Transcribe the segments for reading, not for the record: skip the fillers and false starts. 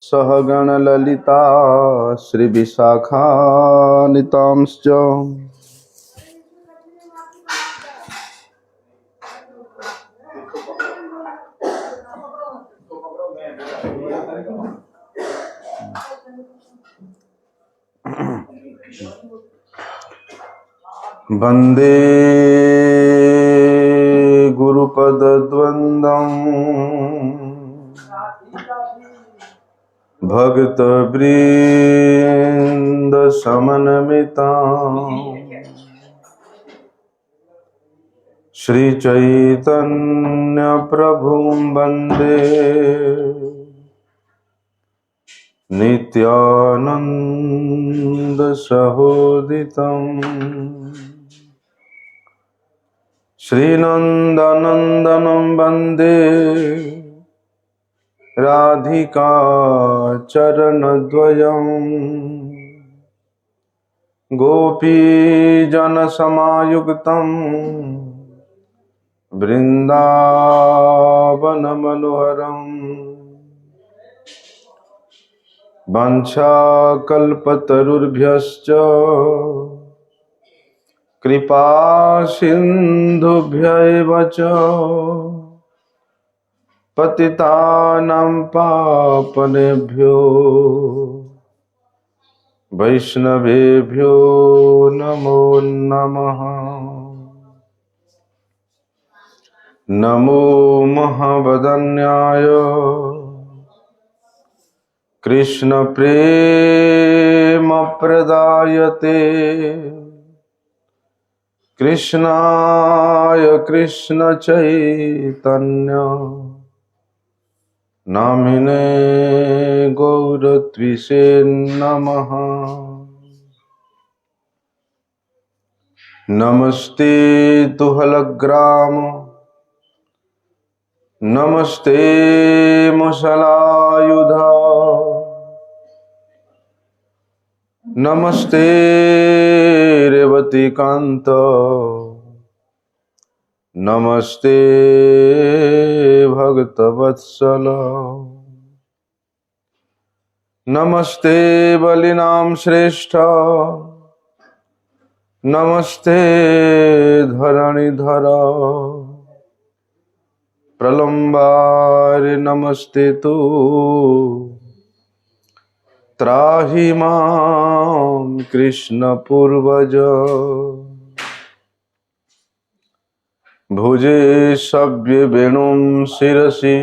सहगण ललिता श्री विशाखान्वितांश्च वंदे गुरुपदद्वन्द्वम् भक्तवृन्द समन्विताम् श्री चैतन्य प्रभुं वंदे नित्यानंद सहोदितम् श्रीनंदनंदनं वंदे राधिका चरणद्वयम् गोपीजनसमायुक्तं वृन्दावनमनोहरम् वंशाकल्पतरुभ्यश्च कृपा सिन्धुभ्यैव च पतितानां पावनेभ्यो वैष्णवेभ्यो नमो नमः। नमो महावदन्याय कृष्ण प्रेम प्रदायते कृष्णाय कृष्ण चैतन्य नामिने गौरत्विषे नमः। नमस्ते तुहलग्राम नमस्ते मुसलायुध नमस्ते रेवतीकांत नमस्ते भक्तवत्सल नमस्ते बलिनां श्रेष्ठ नमस्ते धरणीधर प्रलम्बारि नमस्ते तु त्राहि मां कृष्ण पूर्वज भुजे सव्य वेणुं शिरसि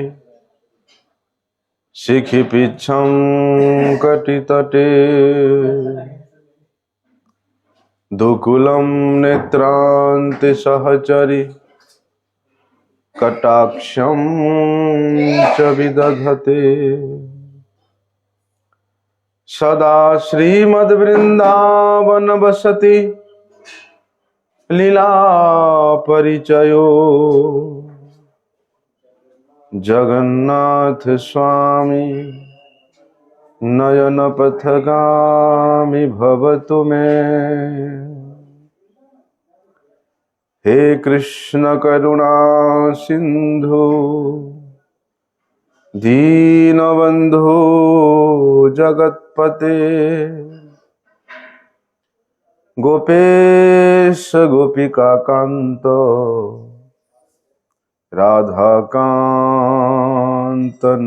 शिखिपिच्छं कटितटे दुकुलं नेत्रान्ते सहचरि कटाक्षं च विदधते सदा श्रीमद्वृन्दावन वसति लीला परिचयो जगन्नाथ स्वामी नयन पथगामी भवतु मे। हे कृष्ण करुणा सिंधु दीनबंधु जगत्पते गोपेश गोपिका कांत राधाकांत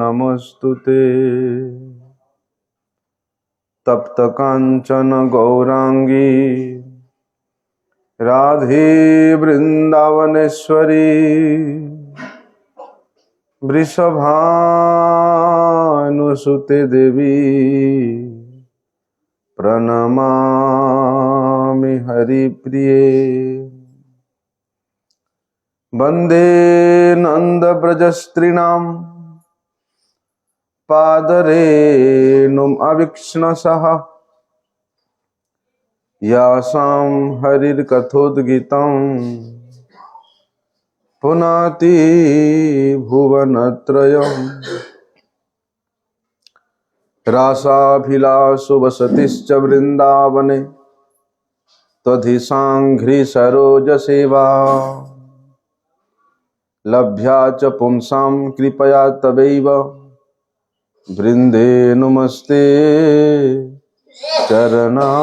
नमस्तुते। तप्त कांचन गौरांगी राधे वृंदावनेश्वरी वृषभानुसुते देवी प्रणमामि हरिप्रिये। वंदे नंदव्रजस्त्रीणां पादरेणुम् अवीक्ष्णसः यासां हरिर्कथोद्गीतं पुनाति भुवनत्रयम् रासाभिलाषो वसतिश्च वृन्दावने त्वधिसाङ्घ्रि सरोजसेवा लभ्या च पुंसां कृपया तवैव वृंदे नुमस्ते चरणारविंदम।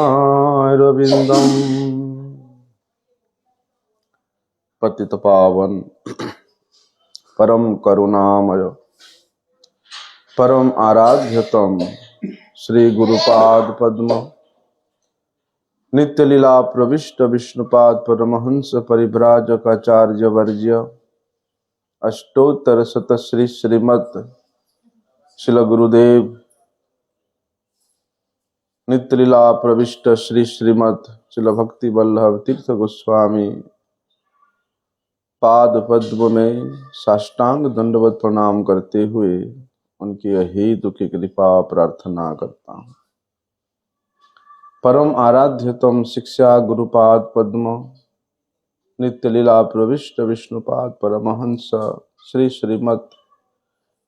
पतित पावन परम करुणामय परम आराध्यतम श्री गुरुपाद पद्म नित्य लीला प्रविष्ट विष्णुपाद परमहंस परिव्राजक आचार्य वर्ज्य अष्टोत्तर शत श्री श्रीमत शिल गुरुदेव नित्य लीला प्रविष्ट श्री श्रीमत शिल भक्ति वल्लभ तीर्थ गोस्वामी पाद पद्म में साष्टांग दंडवत प्रणाम करते हुए उनकी अहेतु की कृपा प्रार्थना करता हूँ। परम आराध्यतम शिक्षा गुरुपाद पद्म नित्य लीला प्रविष्ट विष्णुपाद परमहंस श्री श्रीमत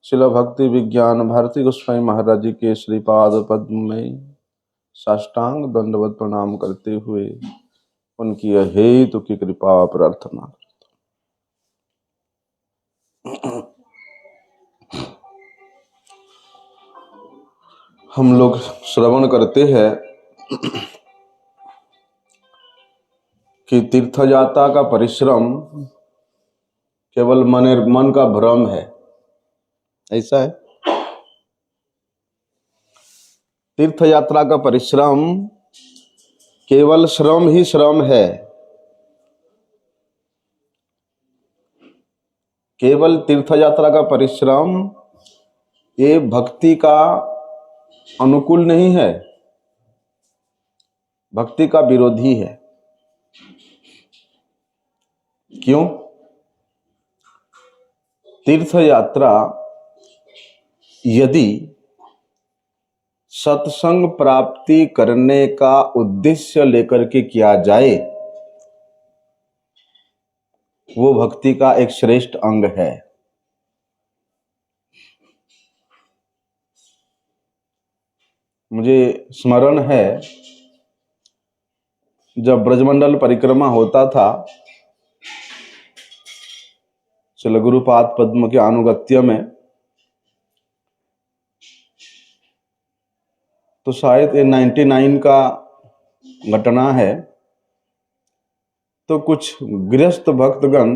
शिल भक्ति विज्ञान भारती गोस्वामी महाराज जी के श्रीपाद पद्म में साष्टांग दंडवत प्रणाम करते हुए उनकी अहेतु की कृपा प्रार्थना करता हूँ। हम लोग श्रवण करते हैं कि तीर्थयात्रा का परिश्रम केवल मन का भ्रम है, ऐसा है। तीर्थयात्रा का परिश्रम केवल श्रम ही श्रम है, केवल तीर्थयात्रा का परिश्रम ये भक्ति का अनुकूल नहीं है, भक्ति का विरोधी है। क्यों? तीर्थ यात्रा यदि सत्संग प्राप्ति करने का उद्देश्य लेकर के किया जाए वो भक्ति का एक श्रेष्ठ अंग है। मुझे स्मरण है जब ब्रजमंडल परिक्रमा होता था श्रील गुरुपाद पद्म के अनुगत्य में, तो शायद ये 99 का घटना है। तो कुछ गृहस्थ भक्तगण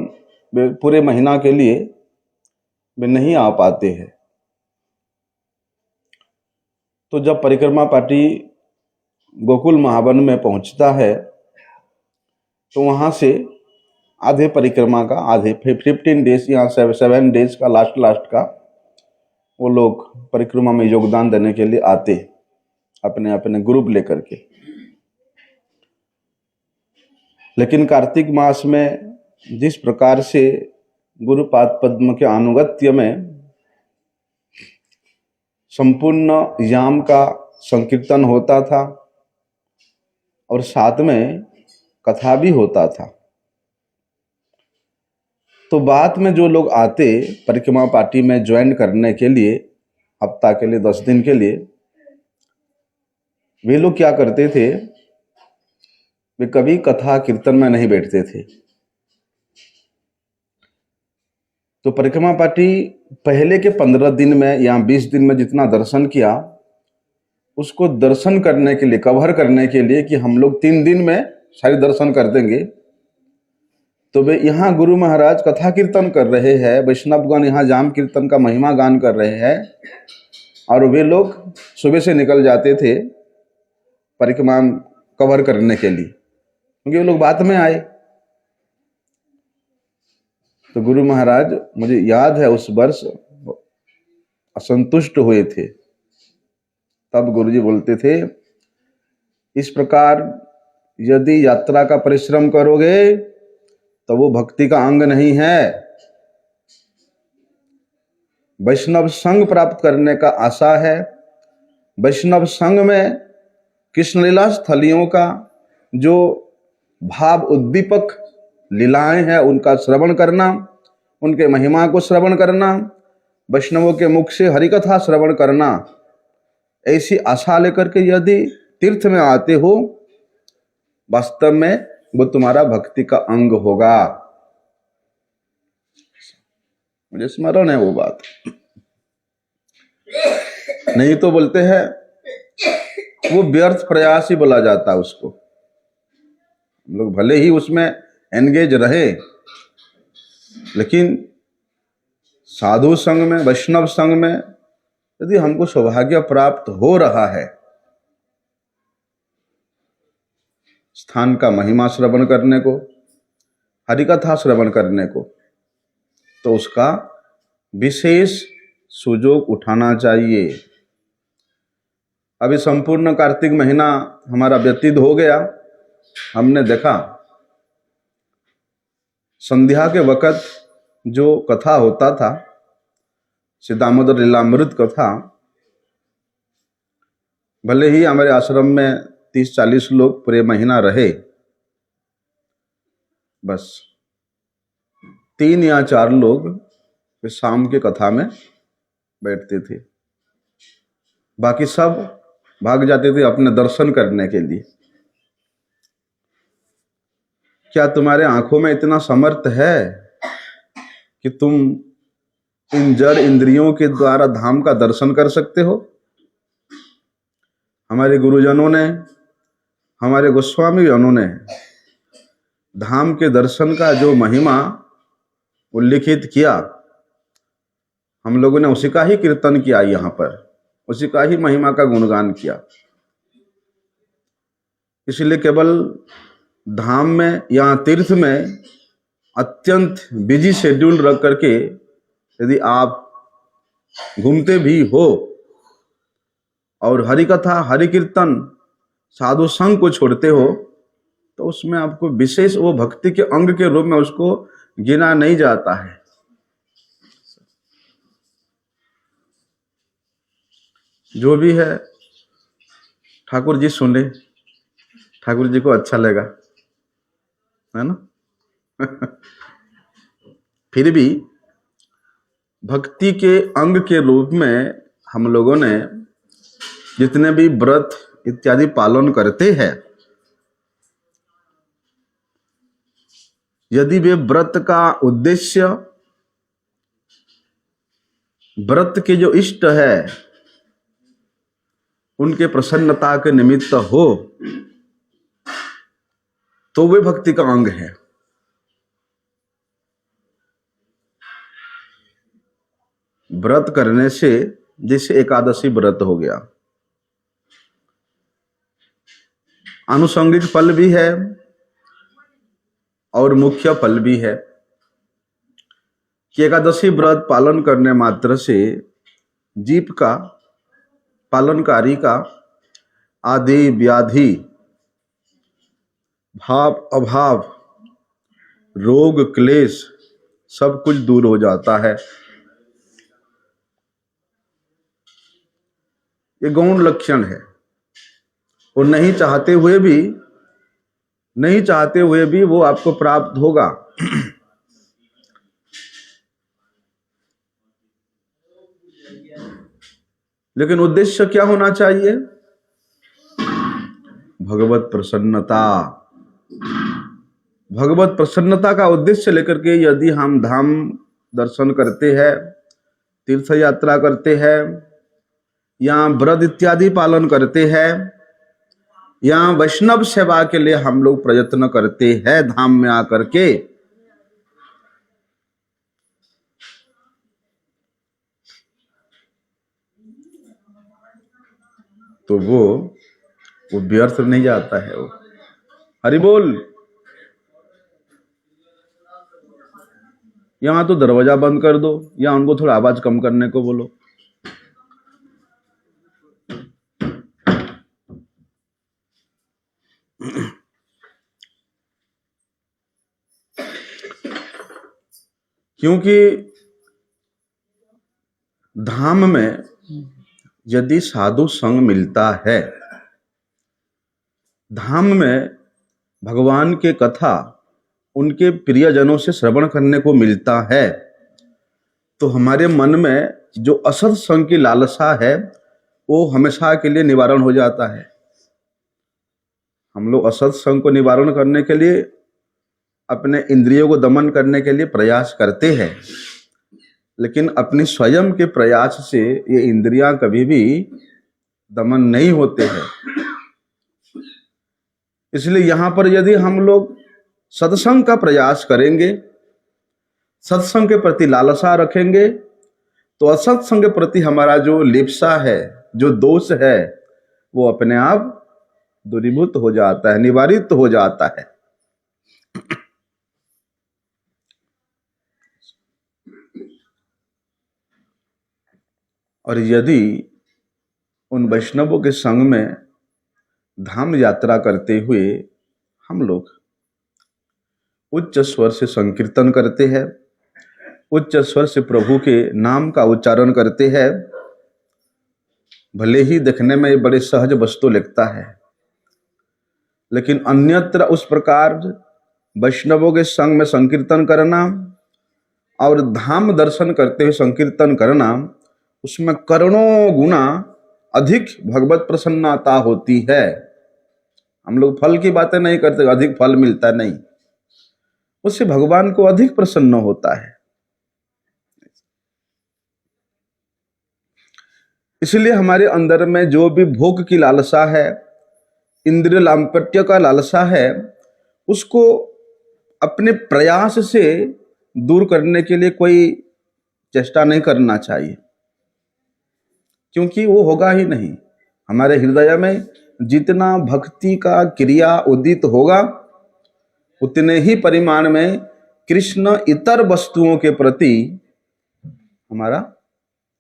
पूरे महीना के लिए वे नहीं आ पाते हैं। तो जब परिक्रमा पार्टी गोकुल महावन में पहुंचता है तो वहां से आधे परिक्रमा का, आधे 15 डेज या 7 डेज का लास्ट का वो लोग परिक्रमा में योगदान देने के लिए आते अपने अपने ग्रुप लेकर के। लेकिन कार्तिक मास में जिस प्रकार से गुरुपाद पद्म के अनुगत्य में संपूर्ण याम का संकीर्तन होता था और साथ में कथा भी होता था, तो बाद में जो लोग आते परिक्रमा पार्टी में ज्वाइन करने के लिए, हफ्ता के लिए 10 दिन के लिए, वे लोग क्या करते थे, वे कभी कथा कीर्तन में नहीं बैठते थे। तो परिक्रमा पार्टी पहले के 15 दिन में या 20 दिन में जितना दर्शन किया उसको दर्शन करने के लिए, कवर करने के लिए कि हम लोग 3 दिन में सारे दर्शन कर देंगे, तो वे यहाँ गुरु महाराज कथा कीर्तन कर रहे हैं, वैष्णवगण यहाँ जाम कीर्तन का महिमा गान कर रहे हैं, और वे लोग सुबह से निकल जाते थे परिक्रमा कवर करने के लिए, क्योंकि वे लोग बाद में आए। तो गुरु महाराज, मुझे याद है उस वर्ष असंतुष्ट हुए थे। तब गुरुजी बोलते थे, इस प्रकार यदि यात्रा का परिश्रम करोगे तो वो भक्ति का अंग नहीं है। वैष्णव संग प्राप्त करने का आशा है। वैष्णव संग में कृष्ण लीला स्थलियों का जो भाव उद्दीपक लीलाएं हैं उनका श्रवण करना, उनके महिमा को श्रवण करना, वैष्णवों के मुख से हरिकथा श्रवण करना, ऐसी आशा लेकर के यदि तीर्थ में आते हो, वास्तव में वो तुम्हारा भक्ति का अंग होगा। मुझे स्मरण है वो बात। नहीं तो बोलते हैं वो व्यर्थ प्रयास ही बोला जाता है उसको। हम लोग भले ही उसमें एंगेज रहे, लेकिन साधु संग में, वैष्णव संग में यदि हमको सौभाग्य प्राप्त हो रहा है, स्थान का महिमा श्रवण करने को, हरिकथा श्रवण करने को, तो उसका विशेष सुयोग उठाना चाहिए। अभी संपूर्ण कार्तिक महीना हमारा व्यतीत हो गया। हमने देखा संध्या के वक़्त जो कथा होता था, श्री दामोदर लीलामृत कथा, भले ही हमारे आश्रम में 30-40 लोग पूरे महीना रहे, बस 3 या 4 लोग शाम के कथा में बैठते थे, बाकी सब भाग जाते थे अपने दर्शन करने के लिए। क्या तुम्हारे आंखों में इतना समर्थ है कि तुम इन जड़ इंद्रियों के द्वारा धाम का दर्शन कर सकते हो? हमारे गुरुजनों ने, हमारे गोस्वामी जनों ने धाम के दर्शन का जो महिमा उल्लिखित किया, हम लोगों ने उसी का ही कीर्तन किया, यहाँ पर उसी का ही महिमा का गुणगान किया। इसलिए केवल धाम में या तीर्थ में अत्यंत बिजी शेड्यूल रख करके यदि आप घूमते भी हो और हरि कथा, हरि कीर्तन, साधु संग को छोड़ते हो, तो उसमें आपको विशेष वो भक्ति के अंग के रूप में उसको गिना नहीं जाता है। जो भी है ठाकुर जी सुने, ठाकुर जी को अच्छा लगा, है ना। फिर भी भक्ति के अंग के रूप में हम लोगों ने जितने भी व्रत इत्यादि पालन करते हैं, यदि वे व्रत का उद्देश्य, व्रत के जो इष्ट है उनके प्रसन्नता के निमित्त हो, तो वे भक्ति का अंग है। व्रत करने से जैसे एकादशी व्रत हो गया, आनुषंगिक फल भी है और मुख्य फल भी है कि एकादशी व्रत पालन करने मात्र से जीव का, पालनकारी का आदि व्याधि, भाव अभाव, रोग क्लेश सब कुछ दूर हो जाता है। ये गौण लक्षण है, और नहीं चाहते हुए भी वो आपको प्राप्त होगा। लेकिन उद्देश्य क्या होना चाहिए? भगवत प्रसन्नता। भगवत प्रसन्नता का उद्देश्य लेकर के यदि हम धाम दर्शन करते हैं, तीर्थ यात्रा करते हैं, या व्रत इत्यादि पालन करते हैं, या वैष्णव सेवा के लिए हम लोग प्रयत्न करते हैं धाम में आकर के, तो वो व्यर्थ नहीं जाता है। वो हरि बोल। यहां तो दरवाजा बंद कर दो या उनको थोड़ा आवाज कम करने को बोलो। क्योंकि धाम में यदि साधु संग मिलता है, धाम में भगवान के कथा उनके प्रियजनों से श्रवण करने को मिलता है, तो हमारे मन में जो असत संग की लालसा है वो हमेशा के लिए निवारण हो जाता है। हम लोग असत संग को निवारण करने के लिए, अपने इंद्रियों को दमन करने के लिए प्रयास करते हैं, लेकिन अपनी स्वयं के प्रयास से ये इंद्रियां कभी भी दमन नहीं होते हैं। इसलिए यहां पर यदि हम लोग सत्संग का प्रयास करेंगे, सत्संग के प्रति लालसा रखेंगे, तो असत्संग के प्रति हमारा जो लिप्सा है, जो दोष है, वो अपने आप दूरीभूत हो जाता है, निवारित हो जाता है। और यदि उन वैष्णवों के संग में धाम यात्रा करते हुए हम लोग उच्च स्वर से संकीर्तन करते हैं, उच्च स्वर से प्रभु के नाम का उच्चारण करते हैं, भले ही देखने में ये बड़े सहज वस्तु लगता है, लेकिन अन्यत्र उस प्रकार वैष्णवों के संग में संकीर्तन करना और धाम दर्शन करते हुए संकीर्तन करना, उसमें करोड़ों गुना अधिक भगवत प्रसन्नता होती है। हम लोग फल की बातें नहीं करते, अधिक फल मिलता नहीं, उससे भगवान को अधिक प्रसन्न होता है। इसलिए हमारे अंदर में जो भी भोग की लालसा है, इंद्रिय लांपट्य का लालसा है, उसको अपने प्रयास से दूर करने के लिए कोई चेष्टा नहीं करना चाहिए, क्योंकि वो होगा ही नहीं। हमारे हृदय में जितना भक्ति का क्रिया उदित होगा, उतने ही परिमाण में कृष्ण इतर वस्तुओं के प्रति हमारा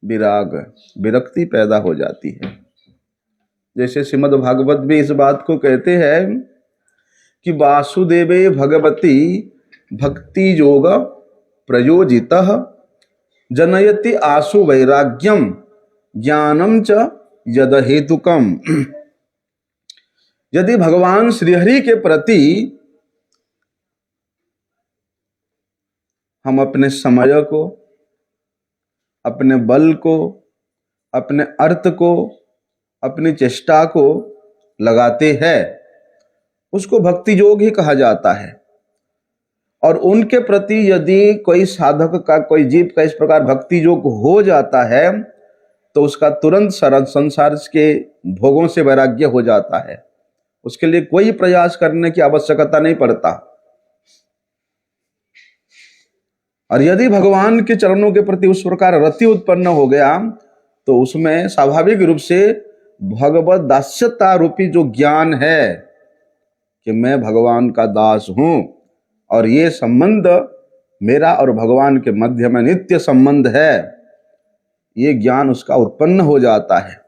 विराग, विरक्ति पैदा हो जाती है। जैसे श्रीमद् भागवत भी इस बात को कहते हैं कि वासुदेवे भगवती भक्ति योग प्रयोजितः जनयति आशु वैराग्यम ज्ञानम च यद हेतुकम। यदि भगवान श्रीहरि के प्रति हम अपने समय को, अपने बल को, अपने अर्थ को, अपनी चेष्टा को लगाते हैं, उसको भक्ति योग ही कहा जाता है। और उनके प्रति यदि कोई साधक का, कोई जीव का इस प्रकार भक्ति योग हो जाता है, तो उसका तुरंत संसार के भोगों से वैराग्य हो जाता है। उसके लिए कोई प्रयास करने की आवश्यकता नहीं पड़ता। और यदि भगवान के चरणों के प्रति उस प्रकार रति उत्पन्न हो गया, तो उसमें स्वाभाविक रूप से भगवत दास्यता रूपी जो ज्ञान है कि मैं भगवान का दास हूं और ये संबंध मेरा और भगवान के मध्य में नित्य संबंध है, ये ज्ञान उसका उत्पन्न हो जाता है।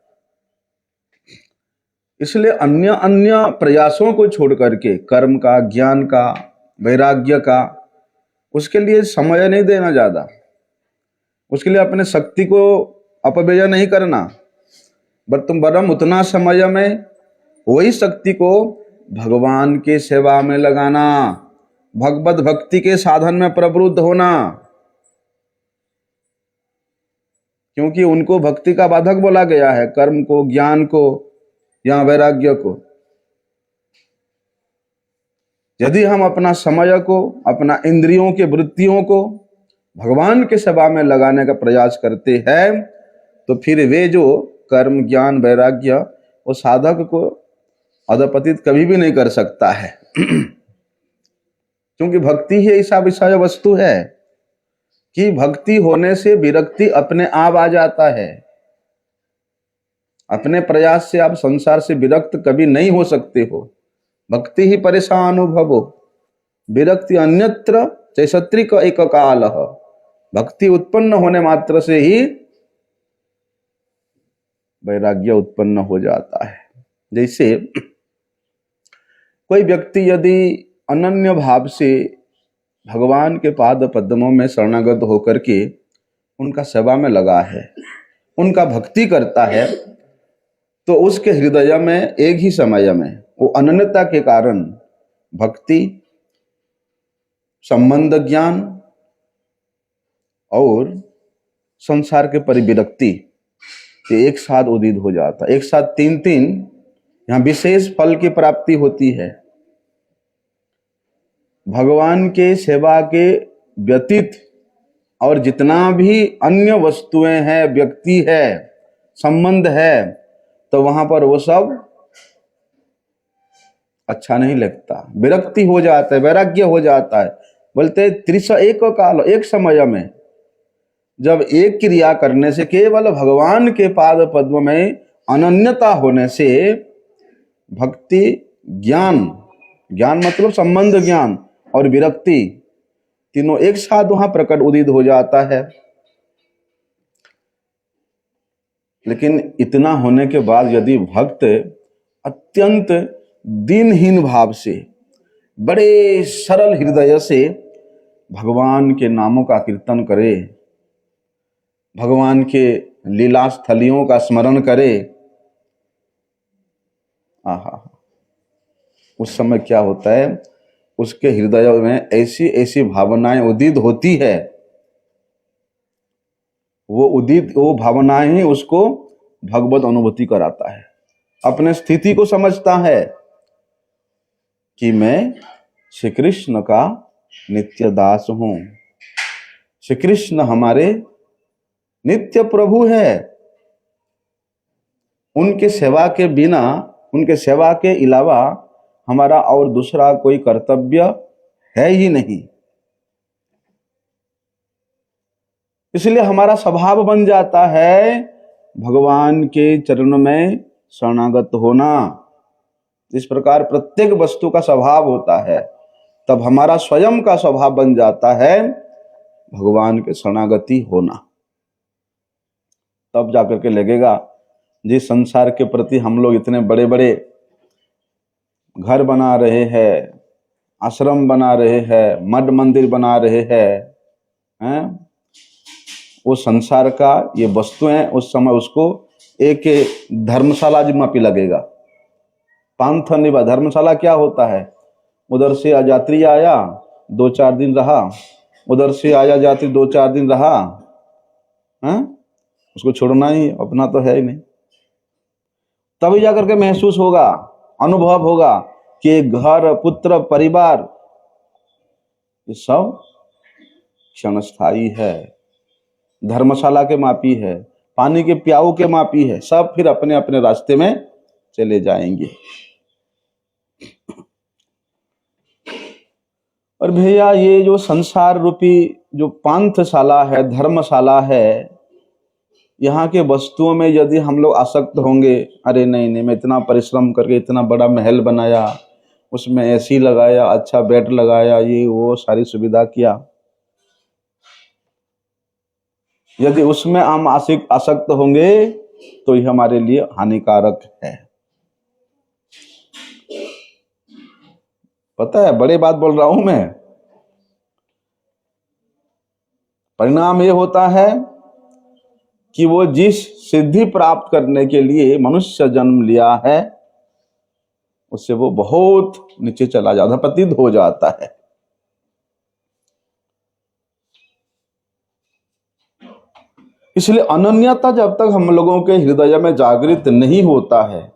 इसलिए अन्य अन्य प्रयासों को छोड़ करके कर्म का, ज्ञान का, वैराग्य का, उसके लिए समय नहीं देना ज्यादा, उसके लिए अपने शक्ति को अपव्यय नहीं करना, बरम उतना समय में वही शक्ति को भगवान के सेवा में लगाना, भगवत भक्ति के साधन में प्रवृत्त होना, क्योंकि उनको भक्ति का बाधक बोला गया है, कर्म को, ज्ञान को या वैराग्य को। यदि हम अपना समय को, अपना इंद्रियों के वृत्तियों को भगवान के सेवा में लगाने का प्रयास करते हैं, तो फिर वे जो कर्म, ज्ञान, वैराग्य, वो साधक को अधपतित कभी भी नहीं कर सकता है। क्योंकि भक्ति ही ऐसा विषय वस्तु है कि भक्ति होने से विरक्ति अपने आप आ जाता है। अपने प्रयास से आप संसार से विरक्त कभी नहीं हो सकते हो। भक्ति ही परेशान अनुभवो, विरक्ति अन्यत्र चैसत्रिक एक काल। भक्ति उत्पन्न होने मात्र से ही वैराग्य उत्पन्न हो जाता है। जैसे कोई व्यक्ति यदि अनन्य भाव से भगवान के पाद पद्मों में शरणागत होकर के उनका सेवा में लगा है, उनका भक्ति करता है, तो उसके हृदय में एक ही समय में वो अनन्यता के कारण भक्ति, संबंध ज्ञान और संसार के परिविरक्ति एक साथ उदित हो जाता है। एक साथ तीन तीन यहाँ विशेष फल की प्राप्ति होती है। भगवान के सेवा के व्यतीत और जितना भी अन्य वस्तुएं हैं, व्यक्ति है, संबंध है, तो वहां पर वो सब अच्छा नहीं लगता, विरक्ति हो जाता है, वैराग्य हो जाता है। बोलते त्रिस एक काल, एक समय में जब एक क्रिया करने से, केवल भगवान के पाद पद्म में अनन्यता होने से भक्ति, ज्ञान, ज्ञान मतलब संबंध ज्ञान और विरक्ति तीनों एक साथ वहां प्रकट उदित हो जाता है। लेकिन इतना होने के बाद यदि भक्त अत्यंत दीनहीन भाव से, बड़े सरल हृदय से भगवान के नामों का कीर्तन करे, भगवान के लीला स्थलियों का स्मरण करे, आहा, उस समय क्या होता है, उसके हृदय में ऐसी ऐसी भावनाएं उदित होती है, वो भावनाएं ही उसको भगवत अनुभूति कराता है। अपने स्थिति को समझता है कि मैं श्री कृष्ण का नित्य दास हूं, श्री कृष्ण हमारे नित्य प्रभु है, उनके सेवा के बिना, उनके सेवा के अलावा हमारा और दूसरा कोई कर्तव्य है ही नहीं। इसलिए हमारा स्वभाव बन जाता है भगवान के चरण में शरणागत होना। इस प्रकार प्रत्येक वस्तु का स्वभाव होता है, तब हमारा स्वयं का स्वभाव बन जाता है भगवान के शरणागति होना। तब जाकर के लगेगा जिस संसार के प्रति हम लोग इतने बड़े बड़े घर बना रहे हैं, आश्रम बना रहे हैं, मठ मंदिर बना रहे हैं, वो संसार का ये वस्तुएं उस समय उसको एक धर्मशाला जिम्मा लगेगा। पांथ निभा, धर्मशाला क्या होता है, उधर से यात्री आया 2-4 दिन रहा, उधर से आया यात्री 2-4 दिन रहा, उसको छोड़ना ही अपना तो है ही नहीं। तभी जाकर के महसूस होगा, अनुभव होगा कि घर, पुत्र, परिवार ये सब क्षणस्थायी है, धर्मशाला के मापी है, पानी के प्याऊ के मापी है, सब फिर अपने अपने रास्ते में चले जाएंगे। और भैया ये जो संसार रूपी जो पांथशाला है, धर्मशाला है, यहाँ के वस्तुओं में यदि हम लोग आसक्त होंगे, अरे नहीं नहीं मैं इतना परिश्रम करके इतना बड़ा महल बनाया, उसमें एसी लगाया, अच्छा बेड लगाया, ये वो सारी सुविधा किया, यदि उसमें हम आसक्त होंगे तो ये हमारे लिए हानिकारक है। पता है, बड़े बात बोल रहा हूं मैं। परिणाम ये होता है कि वो जिस सिद्धि प्राप्त करने के लिए मनुष्य जन्म लिया है उससे वो बहुत नीचे चला जाता, पतित हो जाता है। इसलिए अनन्यता जब तक हम लोगों के हृदय में जागृत नहीं होता है,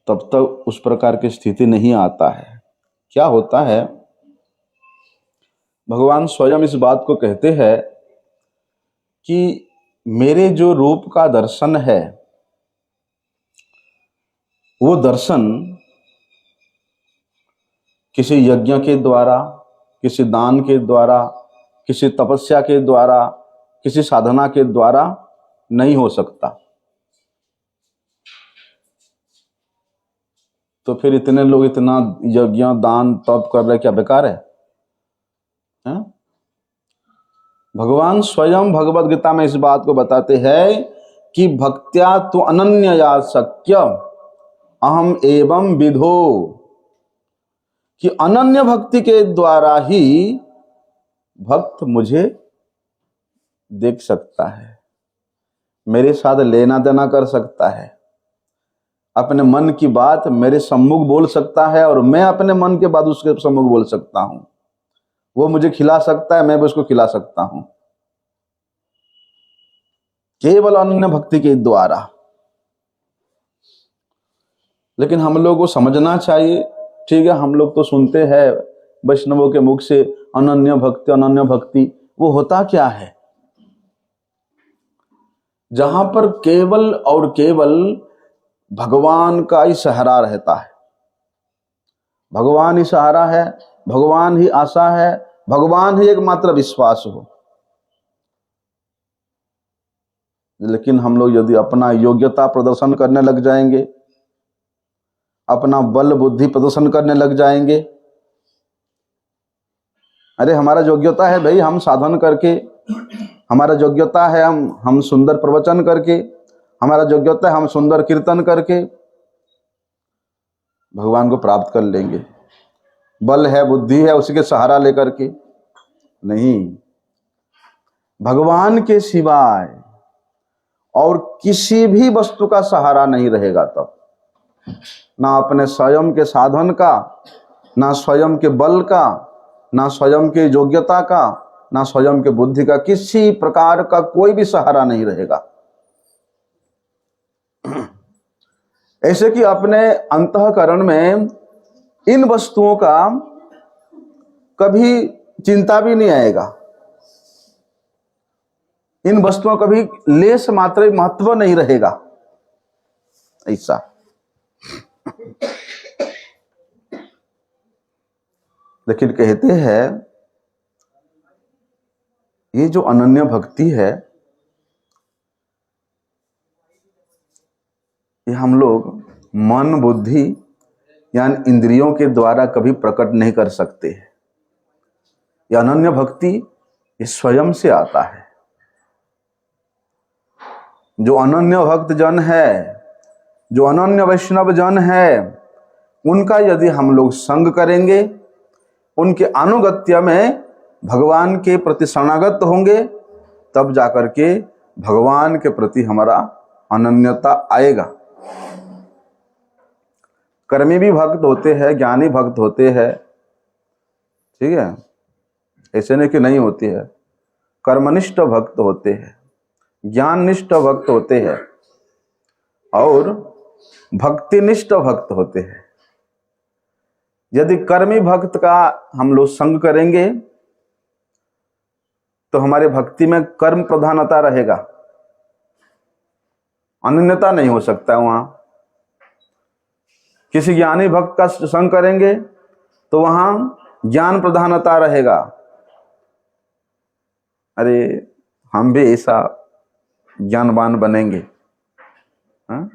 तब तक उस प्रकार की स्थिति नहीं आता है। क्या होता है, भगवान स्वयं इस बात को कहते हैं कि मेरे जो रूप का दर्शन है वो दर्शन किसी यज्ञ के द्वारा, किसी दान के द्वारा, किसी तपस्या के द्वारा, किसी साधना के द्वारा नहीं हो सकता। तो फिर इतने लोग इतना यज्ञ दान तप कर रहे, क्या बेकार है? भगवान स्वयं भगवद गीता में इस बात को बताते हैं कि भक्त्या तु अनन्यया शक्य अहम एवं विधो, कि अनन्य भक्ति के द्वारा ही भक्त मुझे देख सकता है, मेरे साथ लेना देना कर सकता है, अपने मन की बात मेरे सम्मुख बोल सकता है और मैं अपने मन के बाद उसके सम्मुख बोल सकता हूं। वो मुझे खिला सकता है, मैं भी उसको खिला सकता हूं, केवल अनन्य भक्ति के द्वारा। लेकिन हम लोग को समझना चाहिए। ठीक है, हम लोग तो सुनते हैं वैष्णवों के मुख से अनन्य भक्ति, अनन्य भक्ति। वो होता क्या है? जहां पर केवल और केवल भगवान का ही सहारा रहता है, भगवान ही सहारा है, भगवान ही आशा है, भगवान ही एकमात्र विश्वास हो। लेकिन हम लोग यदि अपना योग्यता प्रदर्शन करने लग जाएंगे, अपना बल बुद्धि प्रदर्शन करने लग जाएंगे, अरे हमारा योग्यता है भाई हम साधन करके, हमारा योग्यता है हम सुंदर प्रवचन करके, हमारा योग्यता है हम सुंदर कीर्तन करके भगवान को प्राप्त कर लेंगे, बल है बुद्धि है उसी के सहारा लेकर के। नहीं, भगवान के सिवाय और किसी भी वस्तु का सहारा नहीं रहेगा तब, ना अपने स्वयं के साधन का, ना स्वयं के बल का, ना स्वयं के योग्यता का, ना स्वयं के बुद्धि का, किसी प्रकार का कोई भी सहारा नहीं रहेगा। ऐसे कि अपने अंतःकरण में इन वस्तुओं का कभी चिंता भी नहीं आएगा, इन वस्तुओं का भी लेस मात्र महत्व नहीं रहेगा। ऐसा लेकिन कहते हैं ये जो अनन्य भक्ति है, ये हम लोग मन बुद्धि यानी इंद्रियों के द्वारा कभी प्रकट नहीं कर सकते। ये अनन्य भक्ति ये स्वयं से आता है। जो अनन्य भक्त जन है, जो अनन्य वैष्णव जन है, उनका यदि हम लोग संग करेंगे, उनके अनुगत्य में भगवान के प्रति शरणागत होंगे, तब जाकर के भगवान के प्रति हमारा अनन्यता आएगा। कर्मी भी भक्त होते हैं, ज्ञानी भक्त होते हैं, ठीक है, ऐसे नहीं कि नहीं होती है। कर्मनिष्ठ भक्त होते हैं, ज्ञाननिष्ठ भक्त होते हैं और भक्तिनिष्ठ भक्त होते हैं। यदि कर्मी भक्त का हम लोग संग करेंगे तो हमारे भक्ति में कर्म प्रधानता रहेगा, अनन्यता नहीं हो सकता वहां। किसी ज्ञानी भक्त का संग करेंगे तो वहां ज्ञान प्रधानता रहेगा। अरे हम भी ऐसा ज्ञानवान बनेंगे, हा?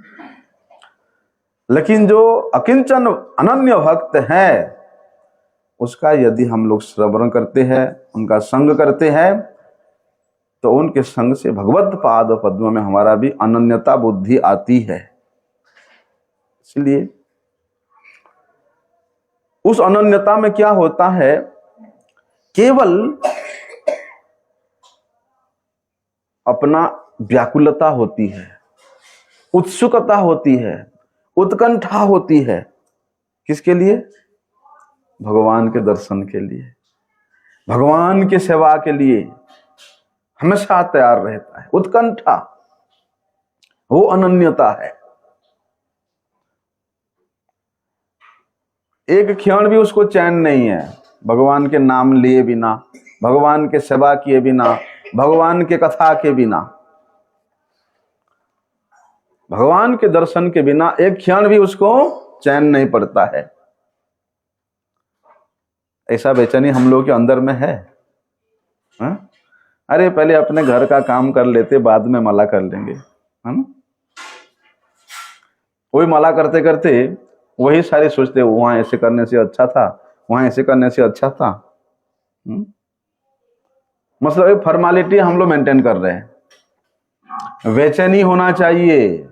लेकिन जो अकिंचन अनन्य भक्त है, उसका यदि हम लोग श्रवण करते हैं, उनका संग करते हैं, तो उनके संग से भगवत पाद पद्म में हमारा भी अनन्यता बुद्धि आती है। इसलिए उस अनन्यता में क्या होता है, केवल अपना व्याकुलता होती है, उत्सुकता होती है, उत्कंठा होती है। किसके लिए? भगवान के दर्शन के लिए, भगवान की सेवा के लिए हमेशा तैयार रहता है। उत्कंठा वो अनन्यता है। एक क्षण भी उसको चैन नहीं है भगवान के नाम लिए बिना, भगवान के सेवा किए बिना, भगवान के कथा के बिना, भगवान के दर्शन के बिना एक क्षण भी उसको चैन नहीं पड़ता है। ऐसा बेचैनी हम लोग के अंदर में है, हा? अरे पहले अपने घर का काम कर लेते, बाद में माला कर लेंगे, है ना? वही माला करते करते वही सारी सोचते, वहां ऐसे करने से अच्छा था, वहां ऐसे करने से अच्छा था। मतलब फॉर्मेलिटी हम लोग मेंटेन कर रहे हैं। बेचैनी होना चाहिए।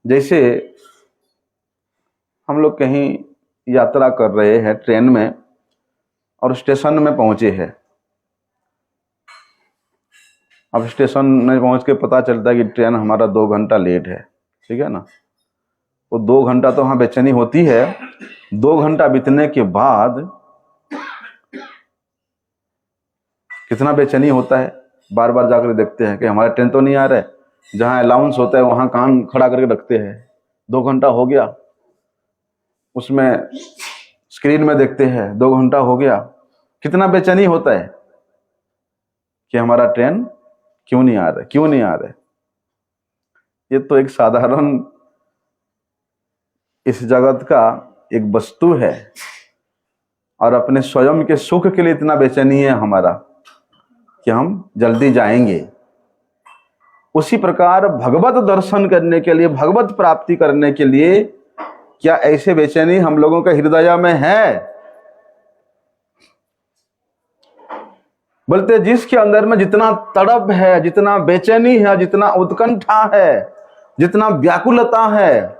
जैसे हम लोग कहीं यात्रा कर रहे हैं ट्रेन में और स्टेशन में पहुंचे हैं। अब स्टेशन में पहुंच के पता चलता है कि ट्रेन हमारा 2 घंटा लेट है, ठीक है ना। वो 2 घंटा तो वहां बेचैनी होती है। 2 घंटा बीतने के बाद कितना बेचैनी होता है, बार बार जाकर देखते हैं कि हमारा ट्रेन तो नहीं आ रहा है। जहां अलाउंस होता है वहां कान खड़ा करके रखते हैं, 2 घंटा हो गया, उसमें स्क्रीन में देखते हैं 2 घंटा हो गया, कितना बेचैनी होता है कि हमारा ट्रेन क्यों नहीं आ रहा, क्यों नहीं आ रहा। ये तो एक साधारण इस जगत का एक वस्तु है, और अपने स्वयं के सुख के लिए इतना बेचैनी है हमारा कि हम जल्दी जाएंगे। उसी प्रकार भगवत दर्शन करने के लिए, भगवत प्राप्ति करने के लिए क्या ऐसे बेचैनी हम लोगों के हृदय में है? बोलते जिसके अंदर में जितना तड़प है, जितना बेचैनी है, जितना उत्कंठा है, जितना व्याकुलता है,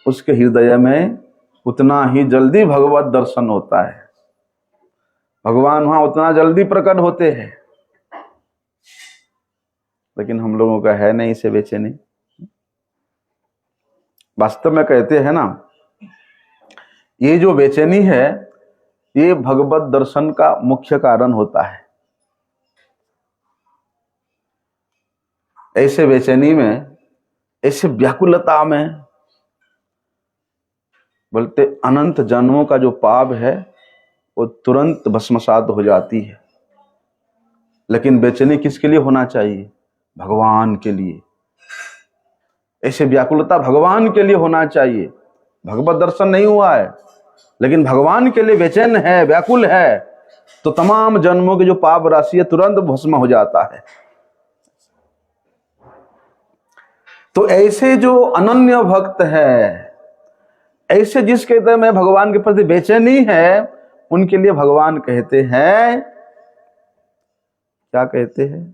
उसके हृदय में उतना ही जल्दी भगवत दर्शन होता है, भगवान वहां उतना जल्दी प्रकट होते हैं। लेकिन हम लोगों का है नहीं से बेचैनी। वास्तव में कहते हैं ना, ये जो बेचैनी है ये भगवत दर्शन का मुख्य कारण होता है। ऐसे बेचैनी में, ऐसे व्याकुलता में, बोलते अनंत जन्मों का जो पाप है वो तुरंत भस्मसात हो जाती है। लेकिन बेचैनी किसके लिए होना चाहिए? भगवान के लिए। ऐसे व्याकुलता भगवान के लिए होना चाहिए। भगवत दर्शन नहीं हुआ है लेकिन भगवान के लिए बेचैन है, व्याकुल है, तो तमाम जन्मों के जो पाप राशि है तुरंत भस्म हो जाता है। तो ऐसे जो अनन्य भक्त है, ऐसे जिसके हृदय में भगवान के प्रति बेचैनी है, उनके लिए भगवान कहते हैं, क्या कहते हैं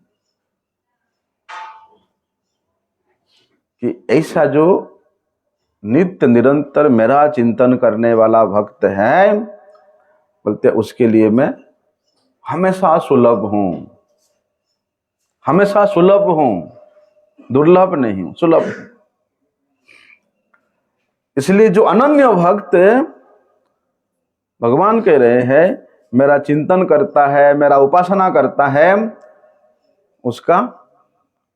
कि ऐसा जो नित्य निरंतर मेरा चिंतन करने वाला भक्त है, बोलते उसके लिए मैं हमेशा सुलभ हूं, हमेशा सुलभ हूं, दुर्लभ नहीं हूं, सुलभ हूं। इसलिए जो अनन्य भक्त, भगवान कह रहे हैं, मेरा चिंतन करता है, मेरा उपासना करता है, उसका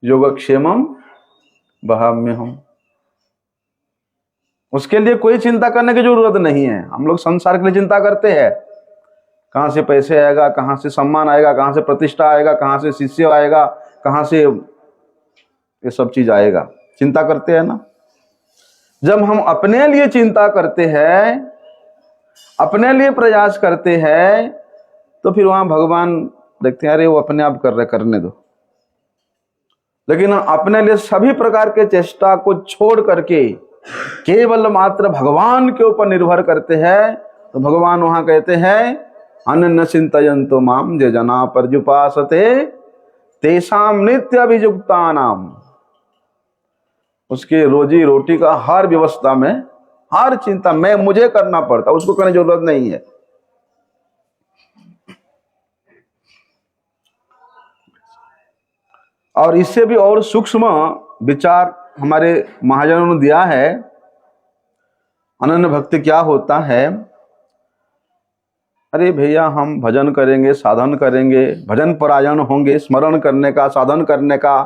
योगक्षेमम वहाम्यहम्। उसके लिए कोई चिंता करने की जरूरत नहीं है। हम लोग संसार के लिए चिंता करते हैं, कहां से पैसे आएगा, कहां से सम्मान आएगा, कहां से प्रतिष्ठा आएगा, कहां से शिष्य आएगा, कहां से ये सब चीज आएगा, चिंता करते हैं ना। जब हम अपने लिए चिंता करते हैं, अपने लिए प्रयास करते हैं, तो फिर वहां भगवान देखते हैं, अरे वो अपने आप कर रहे, करने दो। लेकिन अपने लिए सभी प्रकार के चेष्टा को छोड़ करके केवल मात्र भगवान के ऊपर निर्भर करते हैं, तो भगवान वहां कहते हैं, अनन्य चिंतयन्तो माम जे जना पर्युपासते तेषां नित्य अभियुक्तानाम। उसके रोजी रोटी का हर व्यवस्था में, हर चिंता में मुझे करना पड़ता, उसको करने की जरूरत नहीं है। और इससे भी और सूक्ष्म विचार हमारे महाजनों ने दिया है। अनन्य भक्ति क्या होता है? अरे भैया, हम भजन करेंगे, साधन करेंगे, भजन परायण होंगे, स्मरण करने का, साधन करने का,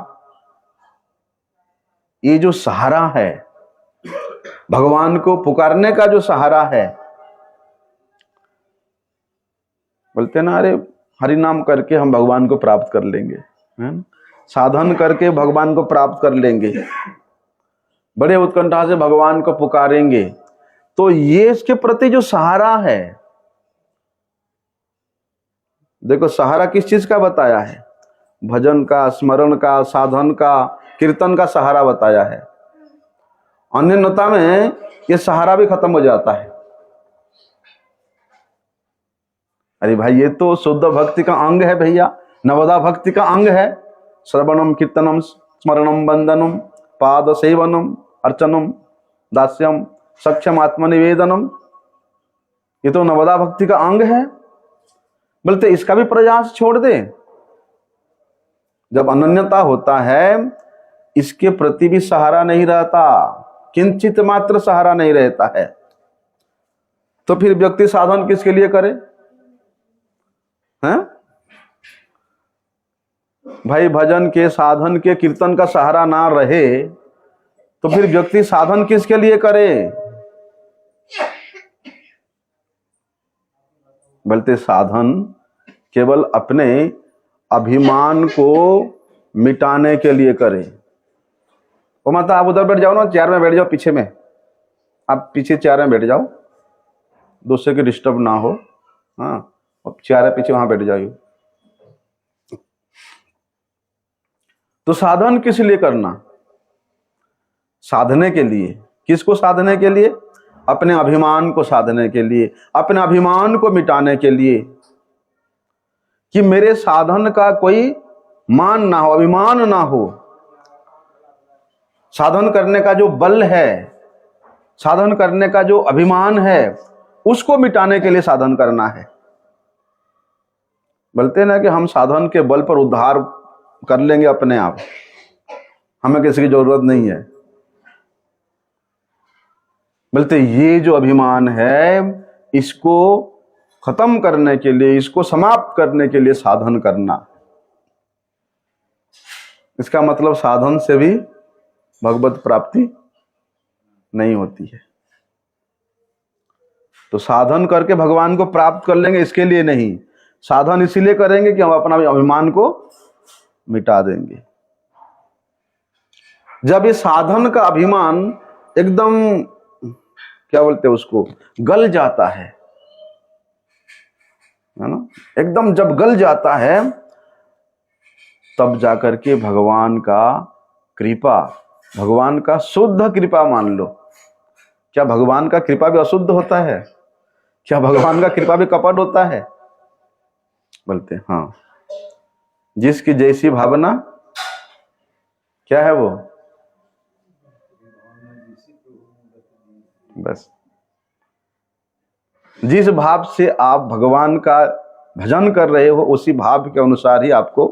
ये जो सहारा है, भगवान को पुकारने का जो सहारा है, बोलते ना, अरे हरि नाम करके हम भगवान को प्राप्त कर लेंगे, साधन करके भगवान को प्राप्त कर लेंगे, बड़े उत्कंठा से भगवान को पुकारेंगे। तो ये इसके प्रति जो सहारा है, देखो सहारा किस चीज का बताया है? भजन का, स्मरण का, साधन का, कीर्तन का सहारा बताया है। अन्यथा में ये सहारा भी खत्म हो जाता है। अरे भाई, ये तो शुद्ध भक्ति का अंग है भैया, नवदा भक्ति का अंग है। श्रवणम, कीर्तनम, स्मरणम, वंदनम, पाद सेवनम, अर्चनम, दास्यम, सक्षम आत्मनिवेदनम, ये तो नवदा भक्ति का अंग है। बोलते इसका भी प्रयास छोड़ दे। जब अनन्यता होता है, इसके प्रति भी सहारा नहीं रहता, किंचित मात्र सहारा नहीं रहता है, तो फिर व्यक्ति साधन किसके लिए करे? हैं भाई, भजन के, साधन के, कीर्तन का सहारा ना रहे तो फिर व्यक्ति साधन किसके लिए करे? बोलते साधन केवल अपने अभिमान को मिटाने के लिए करे। वो माता आप उधर बैठ जाओ ना, चेयर में बैठ जाओ, पीछे में, आप पीछे चेयर में बैठ जाओ, दूसरे के डिस्टर्ब ना हो। हाँ, चेयर पीछे वहां बैठ जाइए। तो साधन किस लिए करना? साधने के लिए। किसको साधने के लिए? अपने अभिमान को साधने के लिए, अपने अभिमान को मिटाने के लिए, कि मेरे साधन का कोई मान ना हो, अभिमान ना हो। साधन करने का जो बल है, साधन करने का जो अभिमान है, उसको मिटाने के लिए साधन करना है। बोलते हैं ना कि हम साधन के बल पर उद्धार कर लेंगे अपने आप, हमें किसी की जरूरत नहीं है। बोलते ये जो अभिमान है, इसको खत्म करने के लिए, इसको समाप्त करने के लिए साधन करना। इसका मतलब साधन से भी भगवत प्राप्ति नहीं होती है। तो साधन करके भगवान को प्राप्त कर लेंगे इसके लिए नहीं, साधन इसीलिए करेंगे कि हम अपना अभिमान को मिटा देंगे। जब ये साधन का अभिमान एकदम, क्या बोलते हैं उसको, गल जाता है ना, एकदम जब गल जाता है, तब जाकर के भगवान का कृपा, भगवान का शुद्ध कृपा मान लो। क्या भगवान का कृपा भी अशुद्ध होता है? क्या भगवान का कृपा भी कपट होता है? बोलते हाँ, जिसकी जैसी भावना, क्या है वो? बस जिस भाव से आप भगवान का भजन कर रहे हो, उसी भाव के अनुसार ही आपको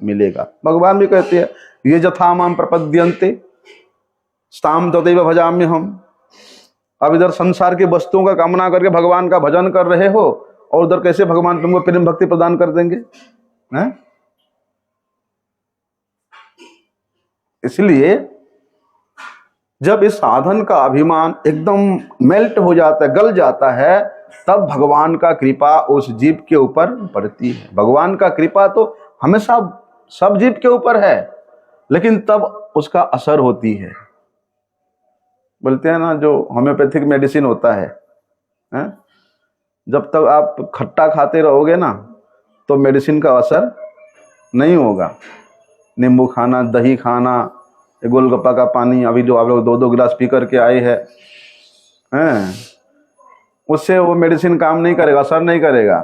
मिलेगा। भगवान भी कहते हैं, ये यथा माम प्रपद्यन्ते ताम तथैव भजाम्य हम। अब इधर संसार की वस्तुओं का कामना करके भगवान का भजन कर रहे हो, और उधर कैसे भगवान तुमको प्रेम भक्ति प्रदान कर देंगे? हैं? इसलिए जब इस साधन का अभिमान एकदम मेल्ट हो जाता है, गल जाता है, तब भगवान का कृपा उस जीव के ऊपर पड़ती है। भगवान का कृपा तो हमेशा सब जीव के ऊपर है, लेकिन तब उसका असर होती है। बोलते हैं ना, जो होम्योपैथिक मेडिसिन होता है, जब तक आप खट्टा खाते रहोगे ना, तो मेडिसिन का असर नहीं होगा। नींबू खाना, दही खाना, गोलगप्पा का पानी, अभी जो आप लोग 2-2 गिलास पी करके आए हैं, उससे वो मेडिसिन काम नहीं करेगा, असर नहीं करेगा।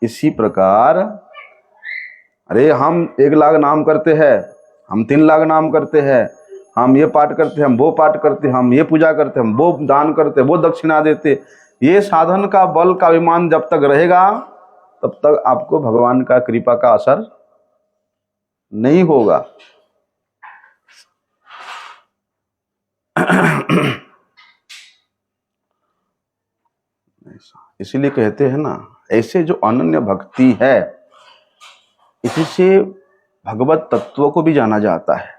इसी प्रकार, अरे हम 1 लाख नाम करते हैं, हम 3 लाख नाम करते हैं, हम ये पाठ करते हैं, हम वो पाठ करते हैं, हम ये पूजा करते हैं, हम वो दान करते हैं, वो दक्षिणा देते, ये साधन का बल का अभिमान जब तक रहेगा, तब तक आपको भगवान का कृपा का असर नहीं होगा। इसीलिए कहते हैं ना, ऐसे जो अनन्य भक्ति है, इसी से भगवत तत्व को भी जाना जाता है।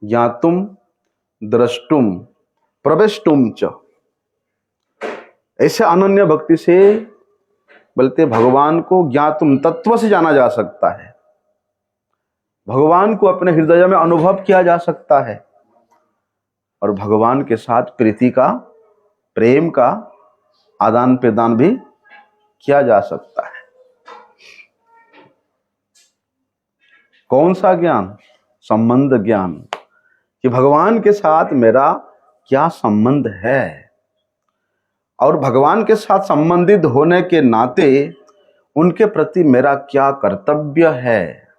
ज्ञातुम द्रष्टुम प्रवेष्टुम च। ऐसे अनन्य भक्ति से बोलते भगवान को ज्ञातुम, तत्व से जाना जा सकता है, भगवान को अपने हृदय में अनुभव किया जा सकता है, और भगवान के साथ प्रीति का, प्रेम का आदान प्रदान भी किया जा सकता है। कौन सा ज्ञान? संबंध ज्ञान, कि भगवान के साथ मेरा क्या संबंध है, और भगवान के साथ संबंधित होने के नाते उनके प्रति मेरा क्या कर्तव्य है।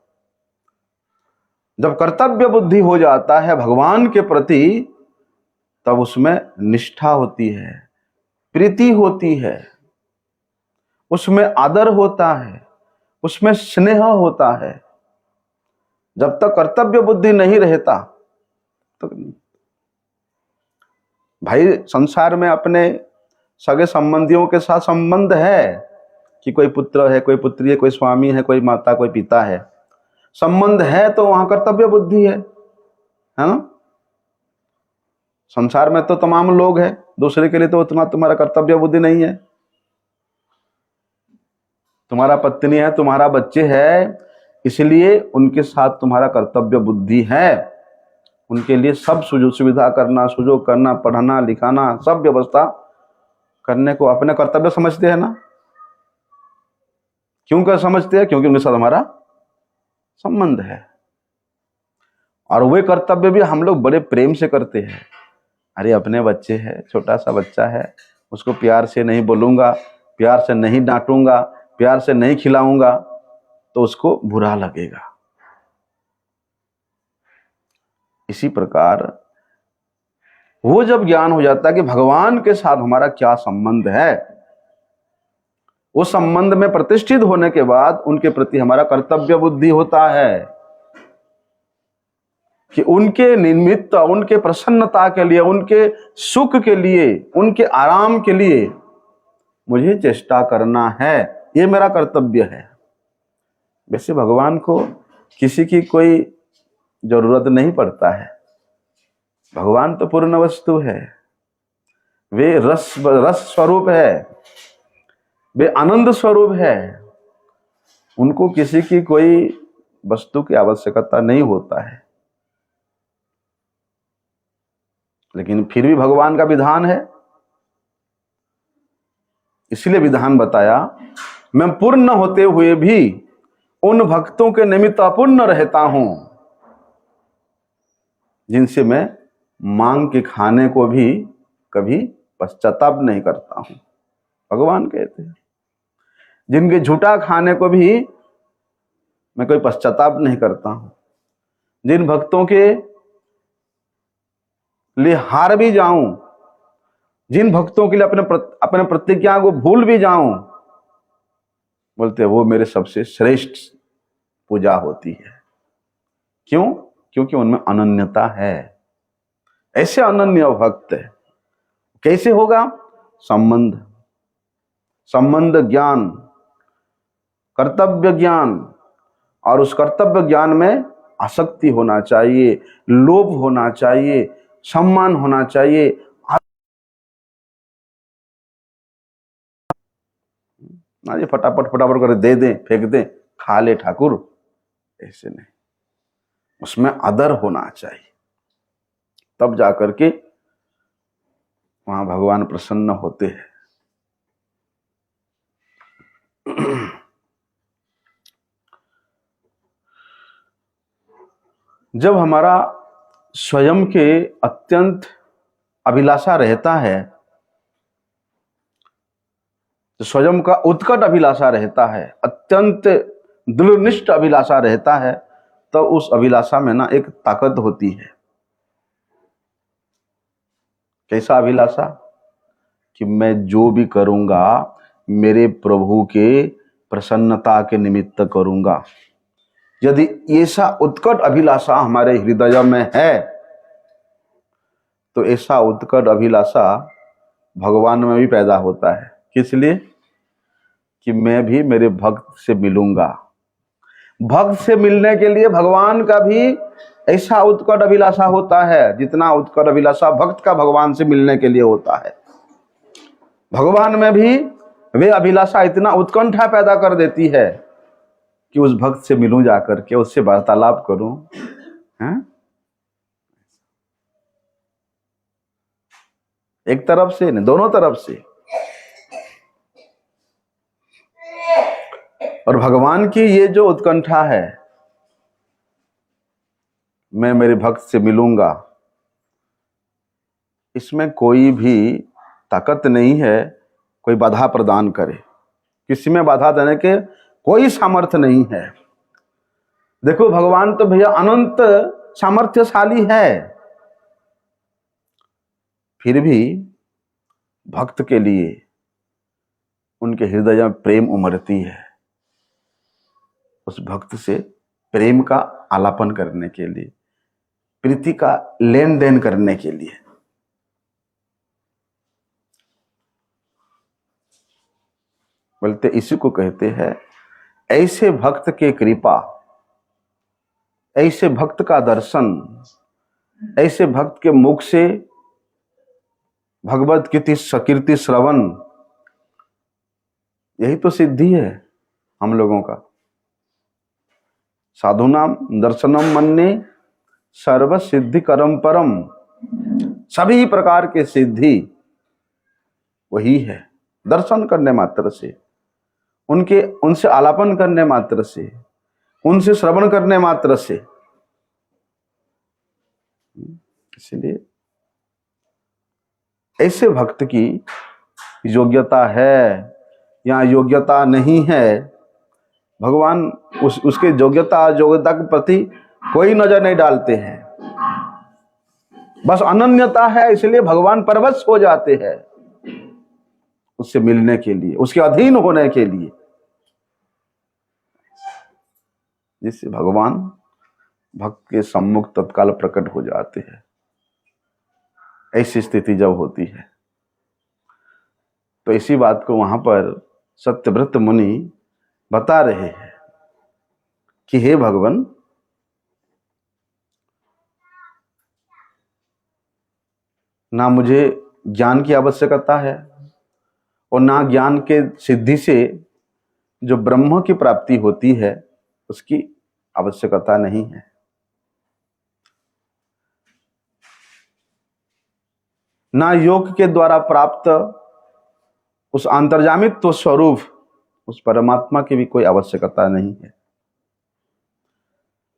जब कर्तव्य बुद्धि हो जाता है भगवान के प्रति, तब उसमें निष्ठा होती है, प्रीति होती है, उसमें आदर होता है, उसमें स्नेह होता है। जब तक कर्तव्य बुद्धि नहीं रहता तो भाई, संसार में अपने सगे संबंधियों के साथ संबंध है, कि कोई पुत्र है, कोई पुत्री है, कोई स्वामी है, कोई माता, कोई पिता है, संबंध है, तो वहां कर्तव्य बुद्धि है ना। संसार में तो तमाम लोग हैं, दूसरे के लिए तो उतना तुम्हारा कर्तव्य बुद्धि नहीं है। तुम्हारा पत्नी है, तुम्हारा बच्चे है, इसलिए उनके साथ तुम्हारा कर्तव्य बुद्धि है। उनके लिए सब सुविधा करना, सुजोग करना, पढ़ाना लिखाना, सब व्यवस्था करने को अपने कर्तव्य समझते हैं ना। क्यों कर समझते हैं? क्योंकि उनके साथ हमारा संबंध है। और वे कर्तव्य भी हम लोग बड़े प्रेम से करते हैं। अरे अपने बच्चे है, छोटा सा बच्चा है, उसको प्यार से नहीं बोलूंगा, प्यार से नहीं डांटूंगा, प्यार से नहीं खिलाऊंगा तो उसको बुरा लगेगा। इसी प्रकार वो जब ज्ञान हो जाता है कि भगवान के साथ हमारा क्या संबंध है, वो संबंध में प्रतिष्ठित होने के बाद उनके प्रति हमारा कर्तव्य बुद्धि होता है कि उनके निमित्त, उनके प्रसन्नता के लिए, उनके सुख के लिए, उनके आराम के लिए मुझे चेष्टा करना है, ये मेरा कर्तव्य है। वैसे भगवान को किसी की कोई जरूरत नहीं पड़ता है। भगवान तो पूर्ण वस्तु है, वे रस स्वरूप है, वे आनंद स्वरूप है। उनको किसी की कोई वस्तु की आवश्यकता नहीं होता है। लेकिन फिर भी भगवान का विधान है, इसलिए विधान बताया, मैं पूर्ण होते हुए भी उन भक्तों के निमित्त अपूर्ण रहता हूं जिनसे मैं मांग के खाने को भी कभी पश्चाताप नहीं करता हूं। भगवान कहते हैं जिनके झूठा खाने को भी मैं कोई पश्चाताप नहीं करता हूं। जिन भक्तों के लिए हार भी जाऊं, जिन भक्तों के लिए अपने प्रतिज्ञा को भूल भी जाऊं, बोलते वो मेरे सबसे श्रेष्ठ पूजा होती है। क्यों? क्योंकि उनमें अनन्यता है। ऐसे अनन्य भक्त है। कैसे होगा? संबंध ज्ञान, कर्तव्य ज्ञान, और उस कर्तव्य ज्ञान में आसक्ति होना चाहिए, लोभ होना चाहिए, सम्मान होना चाहिए। ये फटाफट कर दे दें, फेंक दें, खा ले ठाकुर, ऐसे नहीं। उसमें आदर होना चाहिए, तब जाकर के वहां भगवान प्रसन्न होते हैं। जब हमारा स्वयं के अत्यंत अभिलाषा रहता है, स्वयं का उत्कट अभिलाषा रहता है, अत्यंत दृढ़निष्ठ अभिलाषा रहता है, तो उस अभिलाषा में ना एक ताकत होती है। कैसा अभिलाषा? कि मैं जो भी करूंगा मेरे प्रभु के प्रसन्नता के निमित्त करूंगा। यदि ऐसा उत्कट अभिलाषा हमारे हृदय में है तो ऐसा उत्कट अभिलाषा भगवान में भी पैदा होता है। किस लिए? कि मैं भी मेरे भक्त से मिलूंगा। भक्त से मिलने के लिए भगवान का भी ऐसा उत्कट अभिलाषा होता है जितना उत्कट अभिलाषा भक्त का भगवान से मिलने के लिए होता है। भगवान में भी वे अभिलाषा इतना उत्कंठा पैदा कर देती है कि उस भक्त से मिलूं, जाकर के उससे वार्तालाप करूं। एक तरफ से नहीं, दोनों तरफ से। और भगवान की ये जो उत्कंठा है, मैं मेरे भक्त से मिलूंगा, इसमें कोई भी ताकत नहीं है कोई बाधा प्रदान करे। किसी में बाधा देने के कोई सामर्थ्य नहीं है। देखो भगवान तो भैया अनंत सामर्थ्यशाली है, फिर भी भक्त के लिए उनके हृदय में प्रेम उमड़ती है। उस भक्त से प्रेम का आलापन करने के लिए, प्रीति का लेन देन करने के लिए। बोलते इसी को कहते हैं ऐसे भक्त के कृपा, ऐसे भक्त का दर्शन, ऐसे भक्त के मुख से भगवत कीर्ति कीर्ति श्रवण, यही तो सिद्धि है हम लोगों का। साधुनाम दर्शनम मन्ये सर्व सिद्धि करम परम, सभी प्रकार के सिद्धि वही है। दर्शन करने मात्र से, उनसे आलापन करने मात्र से, उनसे श्रवण करने मात्र से। इसलिए ऐसे भक्त की योग्यता है या योग्यता नहीं है, भगवान उसके योग्यता के प्रति कोई नजर नहीं डालते हैं। बस अनन्यता है, इसलिए भगवान परवश हो जाते हैं उससे मिलने के लिए, उसके अधीन होने के लिए, जिससे भगवान भक्त के सम्मुख तत्काल प्रकट हो जाते हैं। ऐसी स्थिति जब होती है तो इसी बात को वहां पर सत्यव्रत मुनि बता रहे हैं कि हे भगवान, ना मुझे ज्ञान की आवश्यकता है और ना ज्ञान के सिद्धि से जो ब्रह्म की प्राप्ति होती है उसकी आवश्यकता नहीं है। ना योग के द्वारा प्राप्त उस अंतर्जामित्व स्वरूप उस परमात्मा की भी कोई आवश्यकता नहीं है।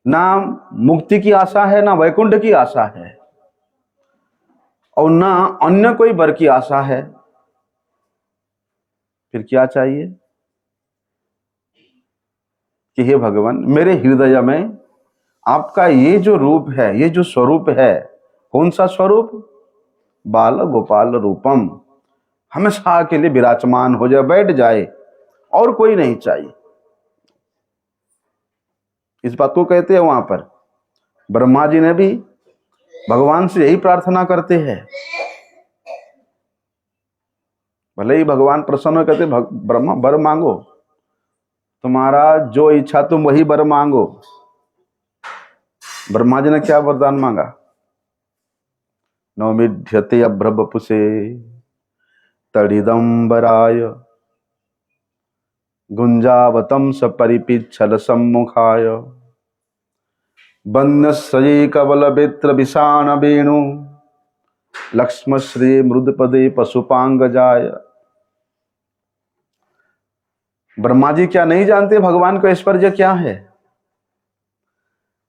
ना मुक्ति की आशा है, ना वैकुंठ की आशा है, और ना अन्य कोई वर की आशा है। फिर क्या चाहिए कि हे भगवान, मेरे हृदय में आपका ये जो रूप है, ये जो स्वरूप है, कौन सा स्वरूप? बाल गोपाल रूपम, हमेशा के लिए विराजमान हो जाए, बैठ जाए, और कोई नहीं चाहिए। इस बात को कहते हैं वहां पर ब्रह्मा जी ने भी भगवान से यही प्रार्थना करते हैं। भले ही भगवान प्रसन्न हो, कहते ब्रह्मा वर मांगो, तुम्हारा जो इच्छा तुम वही वर मांगो। ब्रह्मा जी ने क्या वरदान मांगा? नौमिध्यते अभ्रवपुषे तड़िदंबराय गुंजावतम सपरिपिच्छल सम्मुखाय वन्यश्रये कवल बेत्र विषाण वेणु लक्ष्मश्री मृदपदे पशुपांगजाय। ब्रह्मा जी क्या नहीं जानते भगवान का ऐश्वर्य क्या है?